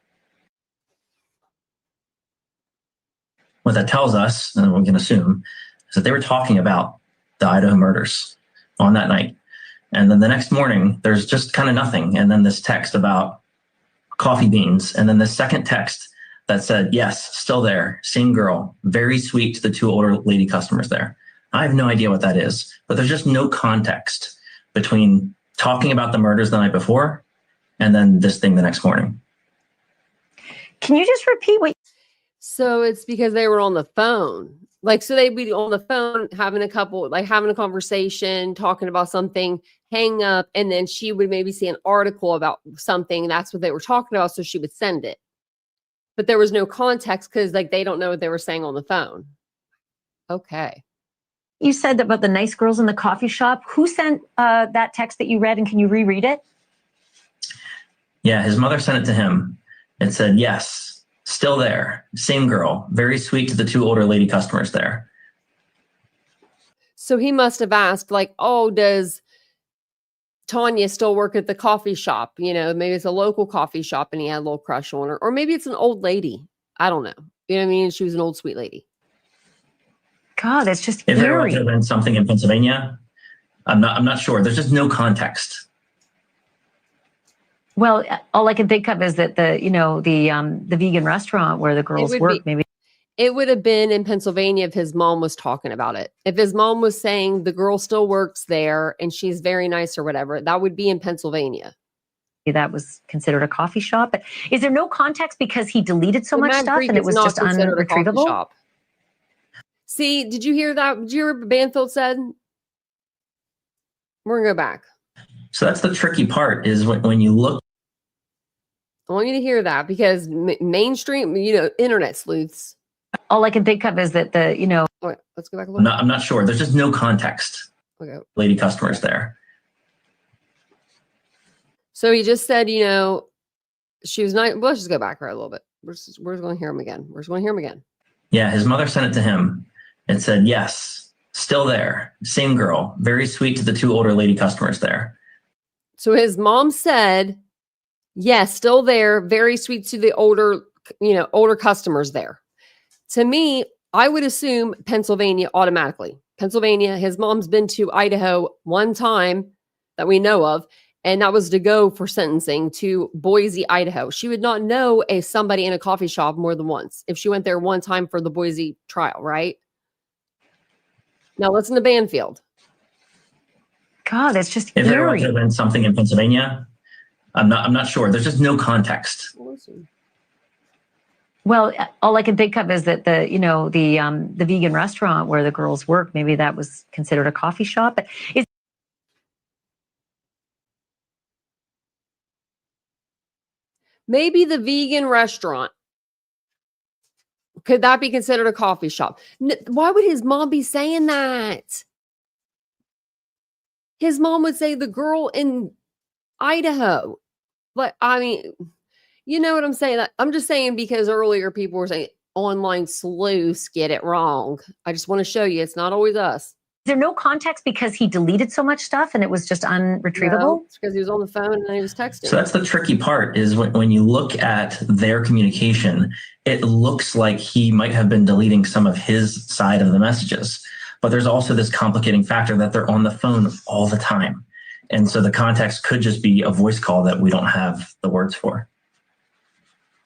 [SPEAKER 8] What that tells us, and we can assume, is that they were talking about the Idaho murders on that night. And then the next morning, there's just kind of nothing. And then this text about coffee beans. And then the second text that said, yes, still there, same girl, very sweet to the 2 older lady customers there. I have no idea what that is, but there's just no context between talking about the murders the night before and then this thing the next morning.
[SPEAKER 7] Can you just repeat what?
[SPEAKER 2] So it's because they were on the phone. Like, so they'd be on the phone having a conversation, talking about something, hang up, and then she would maybe see an article about something. That's what they were talking about. So she would send it. But there was no context because they don't know what they were saying on the phone. Okay.
[SPEAKER 7] You said about the nice girls in the coffee shop. Who sent that text that you read, and can you reread it?
[SPEAKER 8] Yeah, his mother sent it to him. It said, yes, still there, same girl, very sweet to the 2 older lady customers there.
[SPEAKER 2] So he must have asked, oh, does Tanya still work at the coffee shop? Maybe it's a local coffee shop and he had a little crush on her. Or maybe it's an old lady. I don't know. You know what I mean? She was an old sweet lady.
[SPEAKER 7] God, that's just
[SPEAKER 8] if
[SPEAKER 7] eerie.
[SPEAKER 8] there would have been something in Pennsylvania, I'm not sure. There's just no context.
[SPEAKER 7] Well, all I can think of is that the vegan restaurant where the girls work, maybe.
[SPEAKER 2] It would have been in Pennsylvania if his mom was talking about it. If his mom was saying the girl still works there and she's very nice or whatever, that would be in Pennsylvania.
[SPEAKER 7] That was considered a coffee shop. But is there no context because he deleted so much stuff and it was just unretrievable?
[SPEAKER 2] See, did you hear that? Did you hear what Banfield said? We're going to go back.
[SPEAKER 8] So that's the tricky part is when you look.
[SPEAKER 2] I want you to hear that because mainstream, internet sleuths.
[SPEAKER 7] All I can think of is that
[SPEAKER 2] Oh, wait, let's go back a little.
[SPEAKER 8] I'm not sure. There's just no context.
[SPEAKER 2] Okay.
[SPEAKER 8] Lady customers there.
[SPEAKER 2] So he just said, she was not. Well, let's just go back right a little bit. We're going to hear him again. We're just going to hear him again.
[SPEAKER 8] Yeah, his mother sent it to him and said, yes, still there. Same girl. Very sweet to the 2 older lady customers there.
[SPEAKER 2] So his mom said, yes, still there. Very sweet to the older customers there. To me, I would assume Pennsylvania automatically. Pennsylvania, his mom's been to Idaho one time that we know of, and that was to go for sentencing to Boise, Idaho. She would not know somebody in a coffee shop more than once if she went there one time for the Boise trial, right? Now listen to Banfield.
[SPEAKER 7] God, that's just
[SPEAKER 8] If there
[SPEAKER 7] eerie.
[SPEAKER 8] would have been something in Pennsylvania, I'm not sure. There's just no context.
[SPEAKER 7] Well, all I can think of is that the vegan restaurant where the girls work, maybe that was considered a coffee shop. But
[SPEAKER 2] maybe the vegan restaurant. Could that be considered a coffee shop? Why would his mom be saying that? His mom would say the girl in Idaho. But I mean, you know what I'm saying? I'm just saying because earlier people were saying online sleuths get it wrong. I just want to show you it's not always us.
[SPEAKER 7] Is there no context because he deleted so much stuff and it was just unretrievable?
[SPEAKER 2] No, it's because he was on the phone and he was texting.
[SPEAKER 8] So that's the tricky part is when you look at their communication, it looks like he might have been deleting some of his side of the messages. But there's also this complicating factor that they're on the phone all the time. And so the context could just be a voice call that we don't have the words for.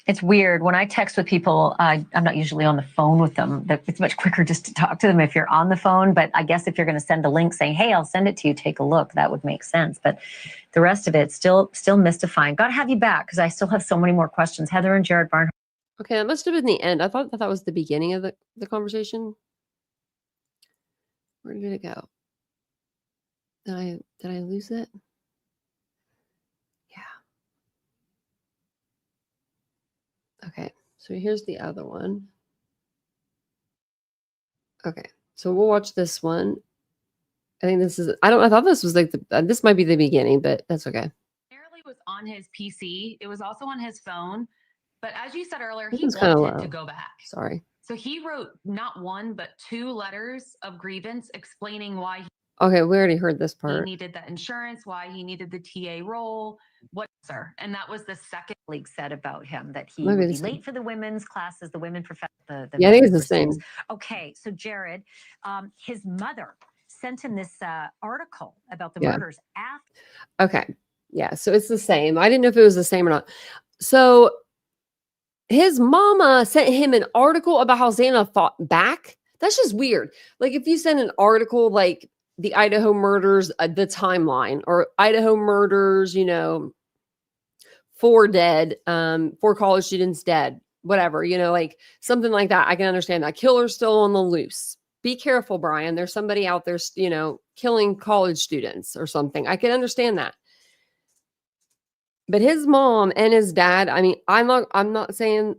[SPEAKER 7] It's weird. When I text with people, I'm not usually on the phone with them. It's much quicker just to talk to them if you're on the phone. But I guess if you're going to send a link saying, hey, I'll send it to you, take a look, that would make sense. But the rest of it, still mystifying. Got to have you back because I still have so many more questions. Heather and Jared Barnhart.
[SPEAKER 2] Okay, that must have been the end. I thought that was the beginning of the conversation. Where did it go? Did I lose it? Yeah. Okay, so here's the other one. Okay, so we'll watch this one. I think this is, I thought this was like, this might be the beginning, but that's okay.
[SPEAKER 6] Apparently was on his PC. It was also on his phone. But as you said earlier,
[SPEAKER 2] This
[SPEAKER 6] he
[SPEAKER 2] is kinda
[SPEAKER 6] wanted
[SPEAKER 2] low.
[SPEAKER 6] to go back.
[SPEAKER 2] Sorry.
[SPEAKER 6] So he wrote not 1, but 2 letters of grievance explaining why
[SPEAKER 2] Okay, we already heard this
[SPEAKER 6] he
[SPEAKER 2] part.
[SPEAKER 6] needed that insurance, why he needed the TA role, sir. And that was the second
[SPEAKER 7] League said about him that he
[SPEAKER 2] Maybe
[SPEAKER 7] would be
[SPEAKER 2] the same.
[SPEAKER 7] late for the women's classes, the women professor.
[SPEAKER 2] Yeah, I think it's the same.
[SPEAKER 7] Okay, so Jared, his mother sent him this article about the
[SPEAKER 2] Yeah.
[SPEAKER 7] murders after.
[SPEAKER 2] Okay, yeah, so it's the same. I didn't know if it was the same or not. So his mama sent him an article about how Xana fought back. That's just weird. Like if you send an article like the Idaho murders, the timeline, or Idaho murders, 4 dead, 4 college students dead, whatever, like something like that. I can understand that. Killer's still on the loose. Be careful, Brian. There's somebody out there, killing college students or something. I can understand that. But his mom and his dad, I mean, I'm not saying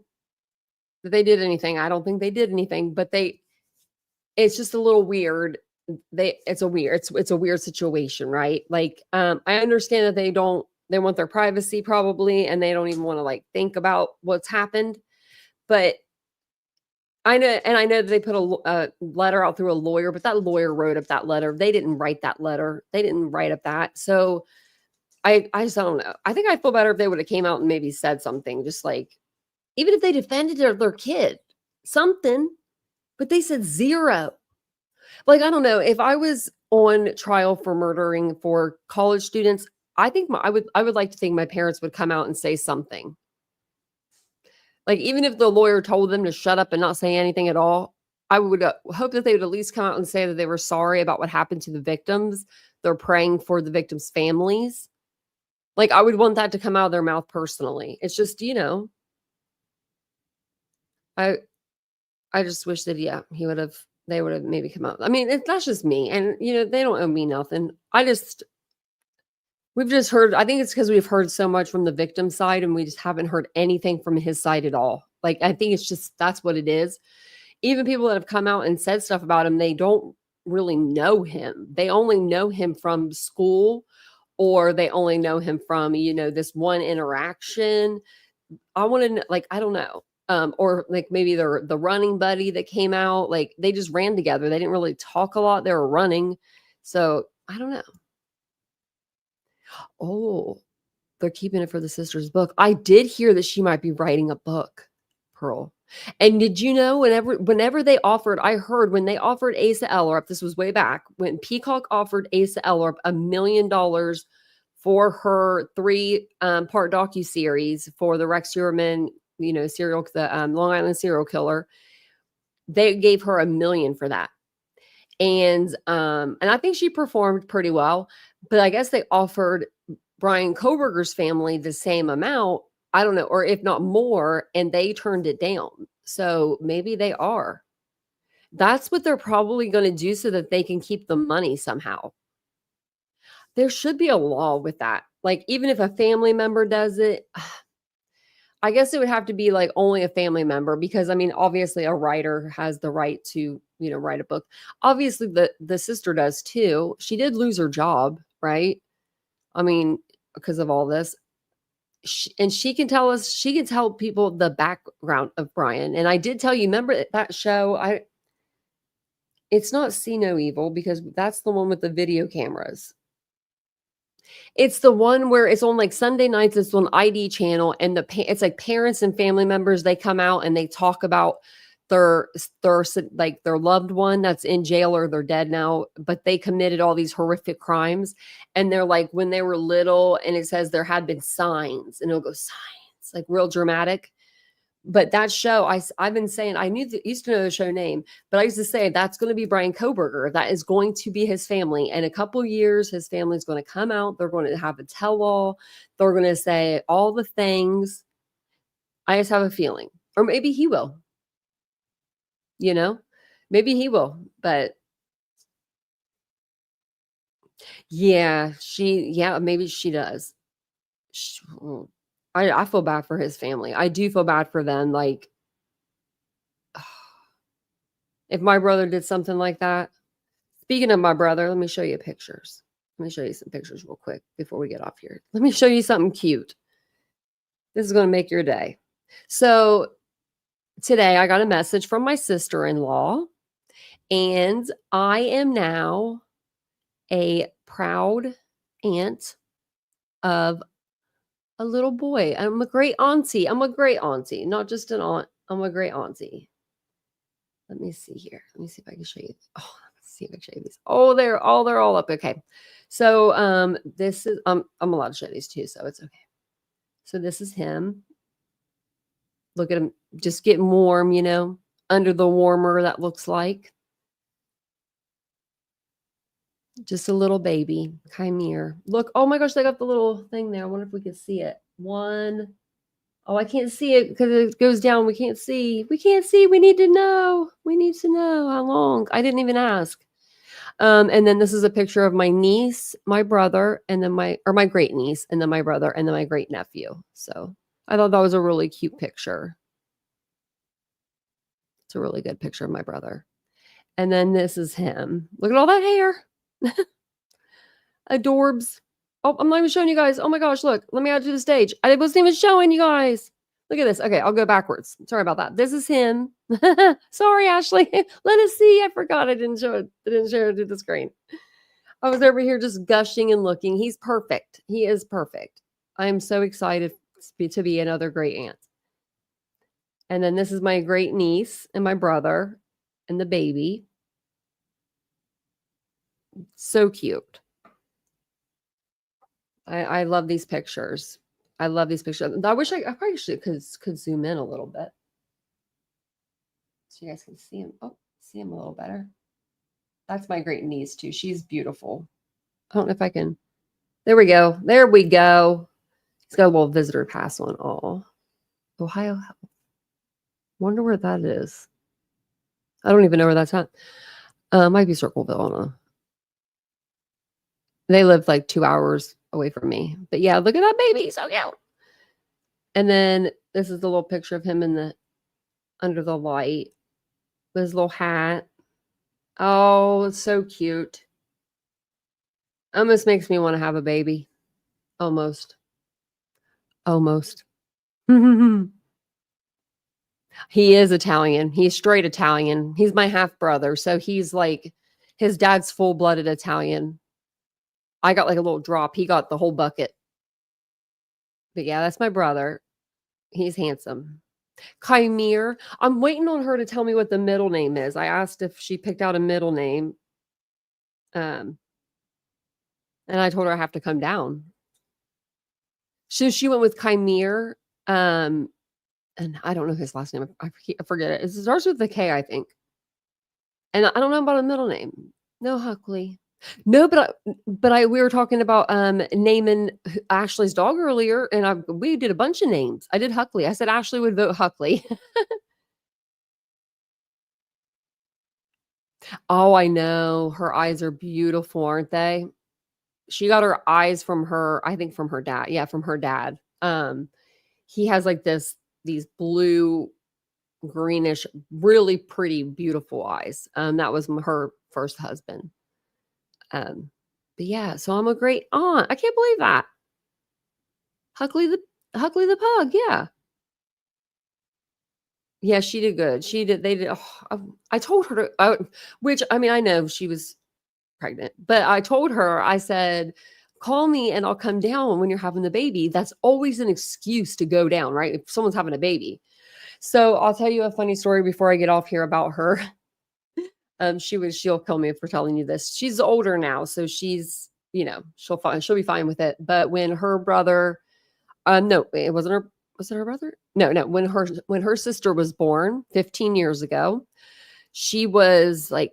[SPEAKER 2] that they did anything. I don't think they did anything, but it's just a little weird. It's a weird situation, right? Like, I understand that they want their privacy probably, and they don't even want to like think about what's happened. But I know that they put a letter out through a lawyer, but that lawyer wrote up that letter. They didn't write that letter. They didn't write up that. So I just don't know. I think I'd feel better if they would have came out and maybe said something, just like, even if they defended their kid, something, but they said zero. Like, I don't know. If I was on trial for murdering for college students, I think I would like to think my parents would come out and say something. Like, even if the lawyer told them to shut up and not say anything at all, I would hope that they would at least come out and say that they were sorry about what happened to the victims. They're praying for the victims' families. Like, I would want that to come out of their mouth personally. It's just, I just wish that, they would have maybe come out. I mean, that's just me. And, they don't owe me nothing. We've just heard, I think it's because we've heard so much from the victim side and we just haven't heard anything from his side at all. Like, I think it's just, that's what it is. Even people that have come out and said stuff about him, they don't really know him. They only know him from school, or they only know him from, this one interaction. I want to know, like, I don't know. Or like maybe the running buddy that came out, like they just ran together. They didn't really talk a lot. They were running. So I don't know. Oh, they're keeping it for the sister's book. I did hear that she might be writing a book, Pearl. And did you know whenever they offered, I heard when they offered Asa Ellerup, this was way back, when Peacock offered Asa Ellerup $1 million for her 3-part docuseries for the Rex Heuermann, the Long Island serial killer, they gave her $1 million for that. And I think she performed pretty well, but I guess they offered Brian Kohberger's family the same amount, I don't know, or if not more, and they turned it down. So maybe they are. That's what they're probably going to do so that they can keep the money somehow. There should be a law with that. Like, even if a family member does it, I guess it would have to be like only a family member, because I mean, obviously a writer has the right to, write a book. Obviously the sister does too. She did lose her job, right? I mean, because of all this. And she can tell people the background of Brian. And I did tell you, remember that show? It's not See No Evil, because that's the one with the video cameras. It's the one where it's on like Sunday nights. It's on ID channel, and it's like parents and family members. They come out and they talk about their loved one that's in jail, or they're dead now, but they committed all these horrific crimes. And they're like, when they were little, and it says there had been signs, and it'll go signs, like real dramatic. But that show, I've been saying, I used to know the show name, but I used to say that's going to be Brian Kohberger. That is going to be his family. In a couple of years, his family's going to come out. They're going to have a tell-all. They're going to say all the things. I just have a feeling. Or maybe he will. Maybe he will. But yeah, maybe she does. I feel bad for his family. I do feel bad for them. Like, if my brother did something like that. Speaking of my brother, let me show you pictures. Let me show you some pictures real quick before we get off here. Let me show you something cute. This is going to make your day. So today I got a message from my sister-in-law, and I am now a proud aunt of a little boy. I'm a great auntie. Not just an aunt. I'm a great auntie. Let me see here. Let me see if I can show you. Oh, let's see if I can show you these. Oh, they're all up. Okay. So this is I'm allowed to show these too, so it's okay. So this is him. Look at him just getting warm, under the warmer, that looks like. Just a little baby, Chimere. Look, oh my gosh, they got the little thing there. I wonder if we can see it. Oh, I can't see it because it goes down. We can't see. We need to know. We need to know how long. I didn't even ask. And then this is a picture of my niece, my brother, and then my great niece, and then my brother, and then my great nephew. So I thought that was a really cute picture. It's a really good picture of my brother. And then this is him. Look at all that hair. Adorbs. Oh, I'm not even showing you guys. Oh my gosh, look. Let me add to the stage. I wasn't even showing you guys. Look at this. Okay, I'll go backwards. Sorry about that. This is him. Sorry, Ashley. Let us see. I forgot I didn't show it. I didn't share it to the screen. I was over here just gushing and looking. He's perfect. He is perfect. I am so excited to be another great aunt. And then this is my great niece and my brother and the baby. So cute. I love these pictures. I love these pictures. I wish I probably could zoom in a little bit so you guys can see him. Oh, see him a little better. That's my great niece too. She's beautiful. I don't know if I can. There we go. There we go. He's got a little visitor pass on. Oh, Ohio Health. Wonder where that is. I don't even know where that's at. Might be Circleville. I don't know. They live like 2 hours away from me. But yeah, look at that baby. So cute. And then this is the little picture of him in the under the light with his little hat. Oh, it's so cute. Almost makes me want to have a baby. Almost. Almost. He is Italian. He's straight Italian. He's my half brother. So he's like, his dad's full blooded Italian. I got like a little drop. He got the whole bucket. But yeah, that's my brother. He's handsome. Chimere. I'm waiting on her to tell me what the middle name is. I asked if she picked out a middle name. And I told her I have to come down. So she went with Chimere. And I don't know his last name. I forget it. It starts with the K, I think. And I don't know about a middle name. No, Huckley. No, but we were talking about naming Ashley's dog earlier, and we did a bunch of names. I did Huckley. I said Ashley would vote Huckley. Oh, I know. Her eyes are beautiful, aren't they? She got her eyes from I think from her dad. Yeah, from her dad. He has like these blue, greenish, really pretty, beautiful eyes. That was her first husband. But yeah, so I'm a great aunt. I can't believe that. Huckley the pug, yeah. Yeah, she did good. She did. They did. Oh, I told her to, which I mean, I know she was pregnant, but I told her, I said, call me and I'll come down when you're having the baby. That's always an excuse to go down, right? If someone's having a baby. So I'll tell you a funny story before I get off here about her. She'll kill me for telling you this. She's older now, so she's, she'll be fine with it. But when her brother, no, it wasn't her. Was it her brother? No. When her sister was born 15 years ago, she was like,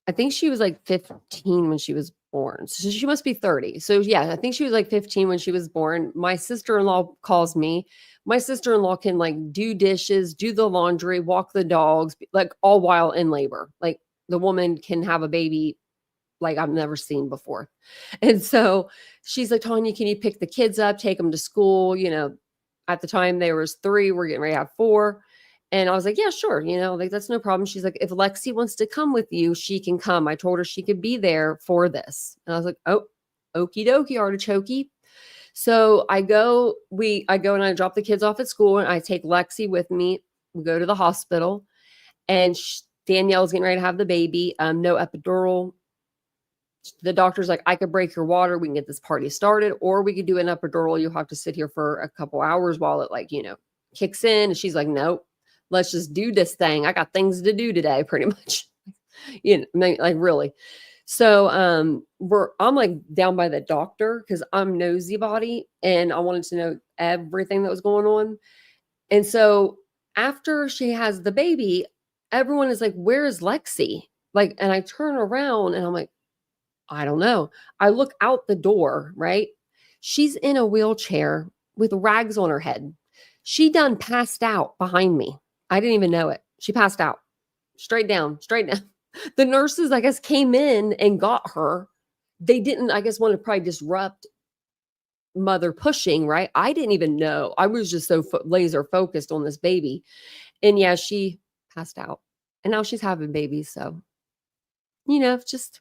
[SPEAKER 2] I think she was like 15 when she was born. So she must be 30. So yeah, I think she was like 15 when she was born. My sister-in-law calls me. My sister-in-law can like do dishes, do the laundry, walk the dogs, like all while in labor. Like the woman can have a baby like I've never seen before. And so she's like, Tanya, can you pick the kids up, take them to school? At the time there was 3, we're getting ready to have 4. And I was like, yeah, sure. Like that's no problem. She's like, if Lexi wants to come with you, she can come. I told her she could be there for this. And I was like, oh, okie dokie, artichoke. So I go and I drop the kids off at school and I take Lexi with me. We go to the hospital and Danielle's getting ready to have the baby. No epidural. The doctor's like, I could break your water. We can get this party started, or we could do an epidural. You'll have to sit here for a couple hours while it kicks in. And she's like, nope, let's just do this thing. I got things to do today, pretty much. Like really. So I'm like down by the doctor because I'm nosy body and I wanted to know everything that was going on. And so after she has the baby, everyone is like, where is Lexi? Like, and I turn around and I'm like, I don't know. I look out the door, right? She's in a wheelchair with rags on her head. She done passed out behind me. I didn't even know it. She passed out straight down. The nurses, I guess, came in and got her. They didn't, I guess, want to probably disrupt mother pushing, right? I didn't even know. I was just so laser focused on this baby. And yeah, she passed out. And now she's having babies. So, just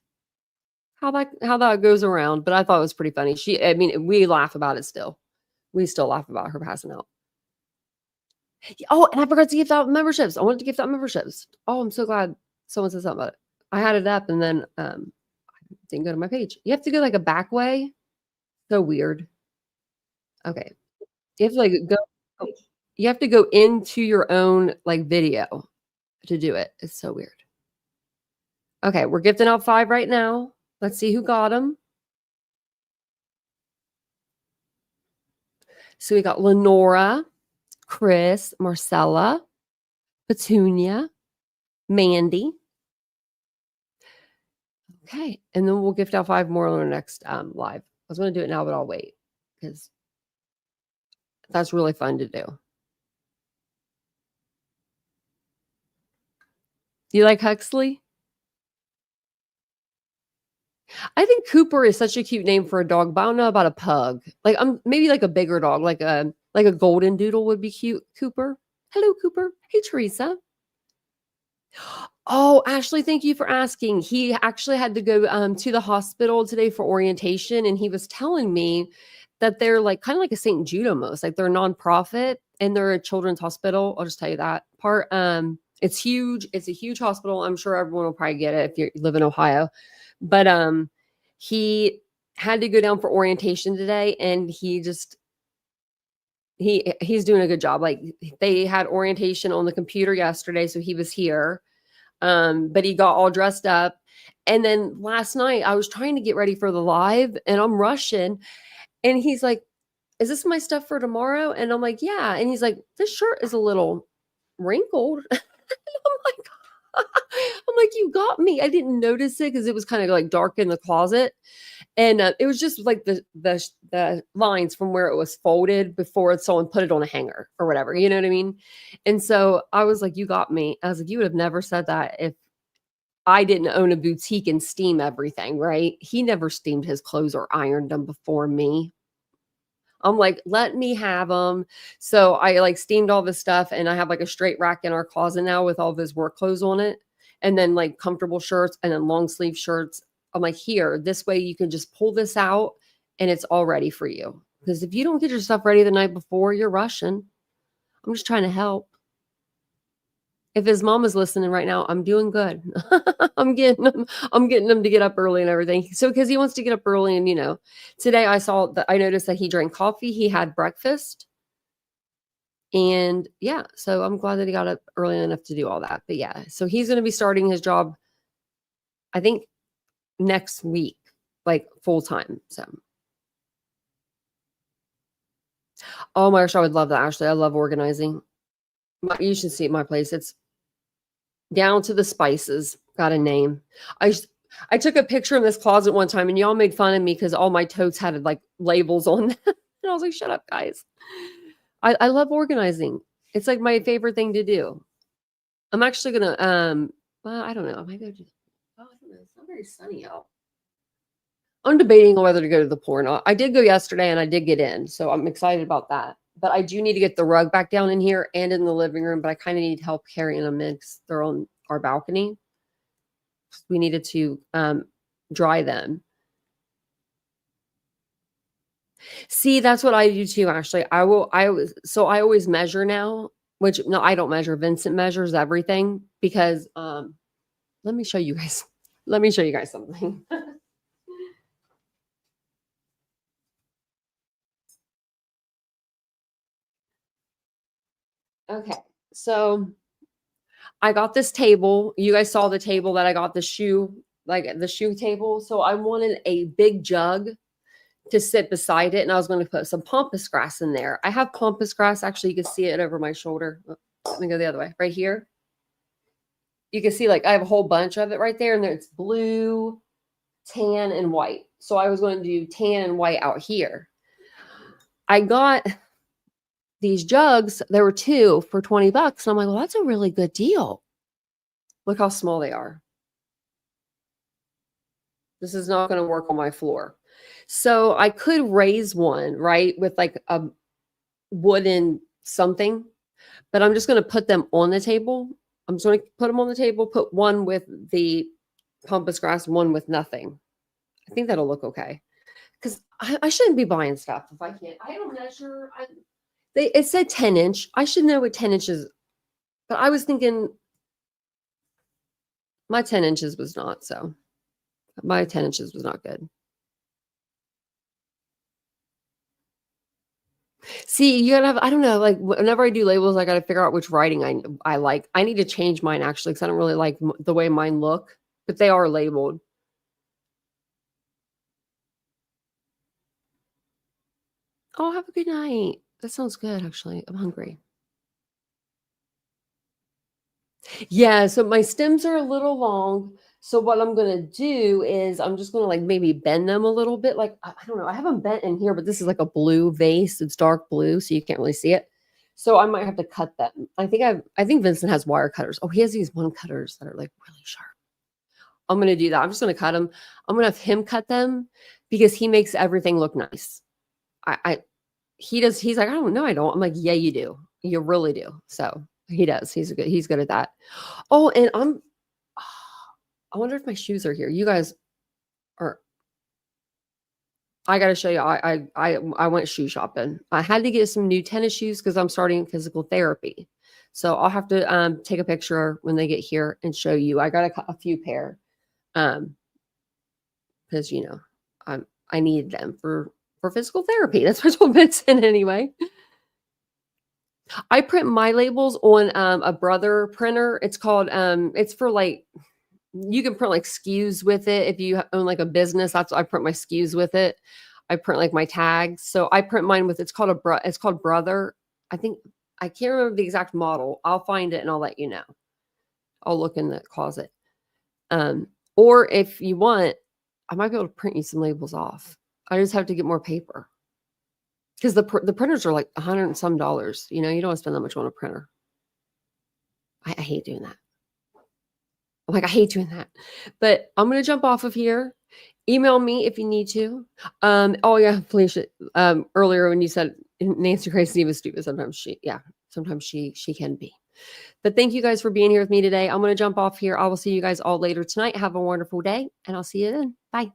[SPEAKER 2] how that goes around. But I thought it was pretty funny. We laugh about it still. We still laugh about her passing out. Oh, and I forgot to gift out memberships. I wanted to gift out memberships. Oh, I'm so glad someone said something about it. I had it up and then I didn't go to my page. You have to go like a back way. So weird. Okay. You have to like go. You have to go into your own like video to do it. It's so weird. Okay, we're gifting out 5 right now. Let's see who got them. So we got Lenora, Chris, Marcella, Petunia, Mandy. Okay, and then we'll gift out 5 more on our next live. I was going to do it now, but I'll wait because that's really fun to do. Do you like Huxley? I think Cooper is such a cute name for a dog, but I don't know about a pug. Like maybe like a bigger dog, like a golden doodle would be cute. Cooper. Hello, Cooper. Hey, Teresa. Oh, Ashley, thank you for asking. He actually had to go to the hospital today for orientation, and he was telling me that they're like kind of like a St. Jude almost, like they're a nonprofit and they're a children's hospital. I'll just tell you that part. It's huge. It's a huge hospital. I'm sure everyone will probably get it if you live in Ohio. But he had to go down for orientation today, and he's doing a good job. Like they had orientation on the computer yesterday, so he was here. But he got all dressed up. And then last night I was trying to get ready for the live and I'm rushing. And he's like, is this my stuff for tomorrow? And I'm like, yeah. And he's like, this shirt is a little wrinkled. I'm like, you got me. I didn't notice it because it was kind of like dark in the closet. And it was just like the lines from where it was folded before someone put it on a hanger or whatever. You know what I mean? And so I was like, you got me. I was like, you would have never said that if I didn't own a boutique and steam everything, right? He never steamed his clothes or ironed them before me. I'm like, let me have them. So I like steamed all this stuff, and I have like a straight rack in our closet now with all of his work clothes on it, and then like comfortable shirts and then long sleeve shirts. I'm like, here, this way you can just pull this out and it's all ready for you. Because if you don't get your stuff ready the night before, you're rushing. I'm just trying to help. If his mom is listening right now, I'm doing good. I'm getting him to get up early and everything. So because he wants to get up early, and today I noticed that he drank coffee, he had breakfast. And yeah, so I'm glad that he got up early enough to do all that. But yeah, so he's going to be starting his job, I think, next week, like full time. So, oh my gosh, I would love that, Ashley. I love organizing. You should see my place. It's down to the spices. Got a name. I took a picture in this closet one time, and y'all made fun of me because all my totes had like labels on them. And I was like, shut up, guys. I love organizing. It's like my favorite thing to do. I'm actually gonna well, I don't know. I might go to I don't know. It's not very sunny out. I'm debating on whether to go to the pool or not. I did go yesterday and I did get in, so I'm excited about that. But I do need to get the rug back down in here and in the living room, but I kind of need help carrying them in because they're on our balcony. We needed to dry them. See, that's what I do too, actually. I always measure now, which no, I don't measure. Vincent measures everything because let me show you guys. Let me show you guys something. Okay, so I got this table. You guys saw the table that I got, the shoe table. So I wanted a big jug to sit beside it, and I was going to put some pampas grass in there. I have pampas grass. Actually, you can see it over my shoulder. Let me go the other way. Right here. You can see like I have a whole bunch of it right there, and it's blue, tan, and white. So I was going to do tan and white out here. I got these jugs. There were 2 for $20. And I'm like, well, that's a really good deal. Look how small they are. This is not going to work on my floor. So I could raise one, right, with like a wooden something, but I'm just going to put them on the table. I'm just going to put them on the table, put one with the pampas grass, one with nothing. I think that'll look okay. Because I shouldn't be buying stuff if I can't. I don't measure. It said 10 inch. I should know what 10 inches, but I was thinking my 10 inches was not, so my 10 inches was not good. See, you gotta have, I don't know, like whenever I do labels, I gotta figure out which writing I like. I need to change mine actually because I don't really like the way mine look, but they are labeled. Oh, have a good night. That sounds good, actually. I'm hungry. Yeah, so my stems are a little long. So what I'm going to do is I'm just going to like maybe bend them a little bit. Like, I don't know. I haven't bent in here, but this is like a blue vase. It's dark blue, so you can't really see it. So I might have to cut them. I think Vincent has wire cutters. Oh, he has these one cutters that are like really sharp. I'm going to do that. I'm just going to cut them. I'm going to have him cut them because he makes everything look nice. He's like, I don't know. I don't. I'm like, yeah, you do. You really do. So he does. He's good at that. Oh, and I wonder if my shoes are here. You guys are, I got to show you. I went shoe shopping. I had to get some new tennis shoes because I'm starting physical therapy. So I'll have to take a picture when they get here and show you. I got a few pair because, you know, I needed them for physical therapy. That's what I told Vincent anyway. I print my labels on a Brother printer. It's called, it's for like, you can print like SKUs with it. If you own like a business, that's what I print my SKUs with it. I print like my tags. So I print mine with, it's called Brother. I think, I can't remember the exact model. I'll find it and I'll let you know. I'll look in the closet. Or if you want, I might be able to print you some labels off. I just have to get more paper. Because the printers are like $100 and some. You know, you don't want to spend that much on a printer. I hate doing that. I'm like, I hate doing that. But I'm going to jump off of here. Email me if you need to. Oh, yeah, Felicia, earlier when you said Nancy Grace was stupid, sometimes she can be. But thank you guys for being here with me today. I'm going to jump off here. I will see you guys all later tonight. Have a wonderful day, and I'll see you then. Bye.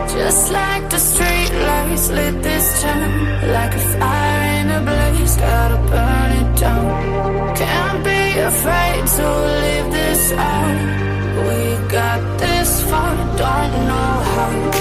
[SPEAKER 1] Just like the street lights lit this town, like a fire in a blaze, gotta burn it down. Can't be afraid to live this out. We got this far, don't know how.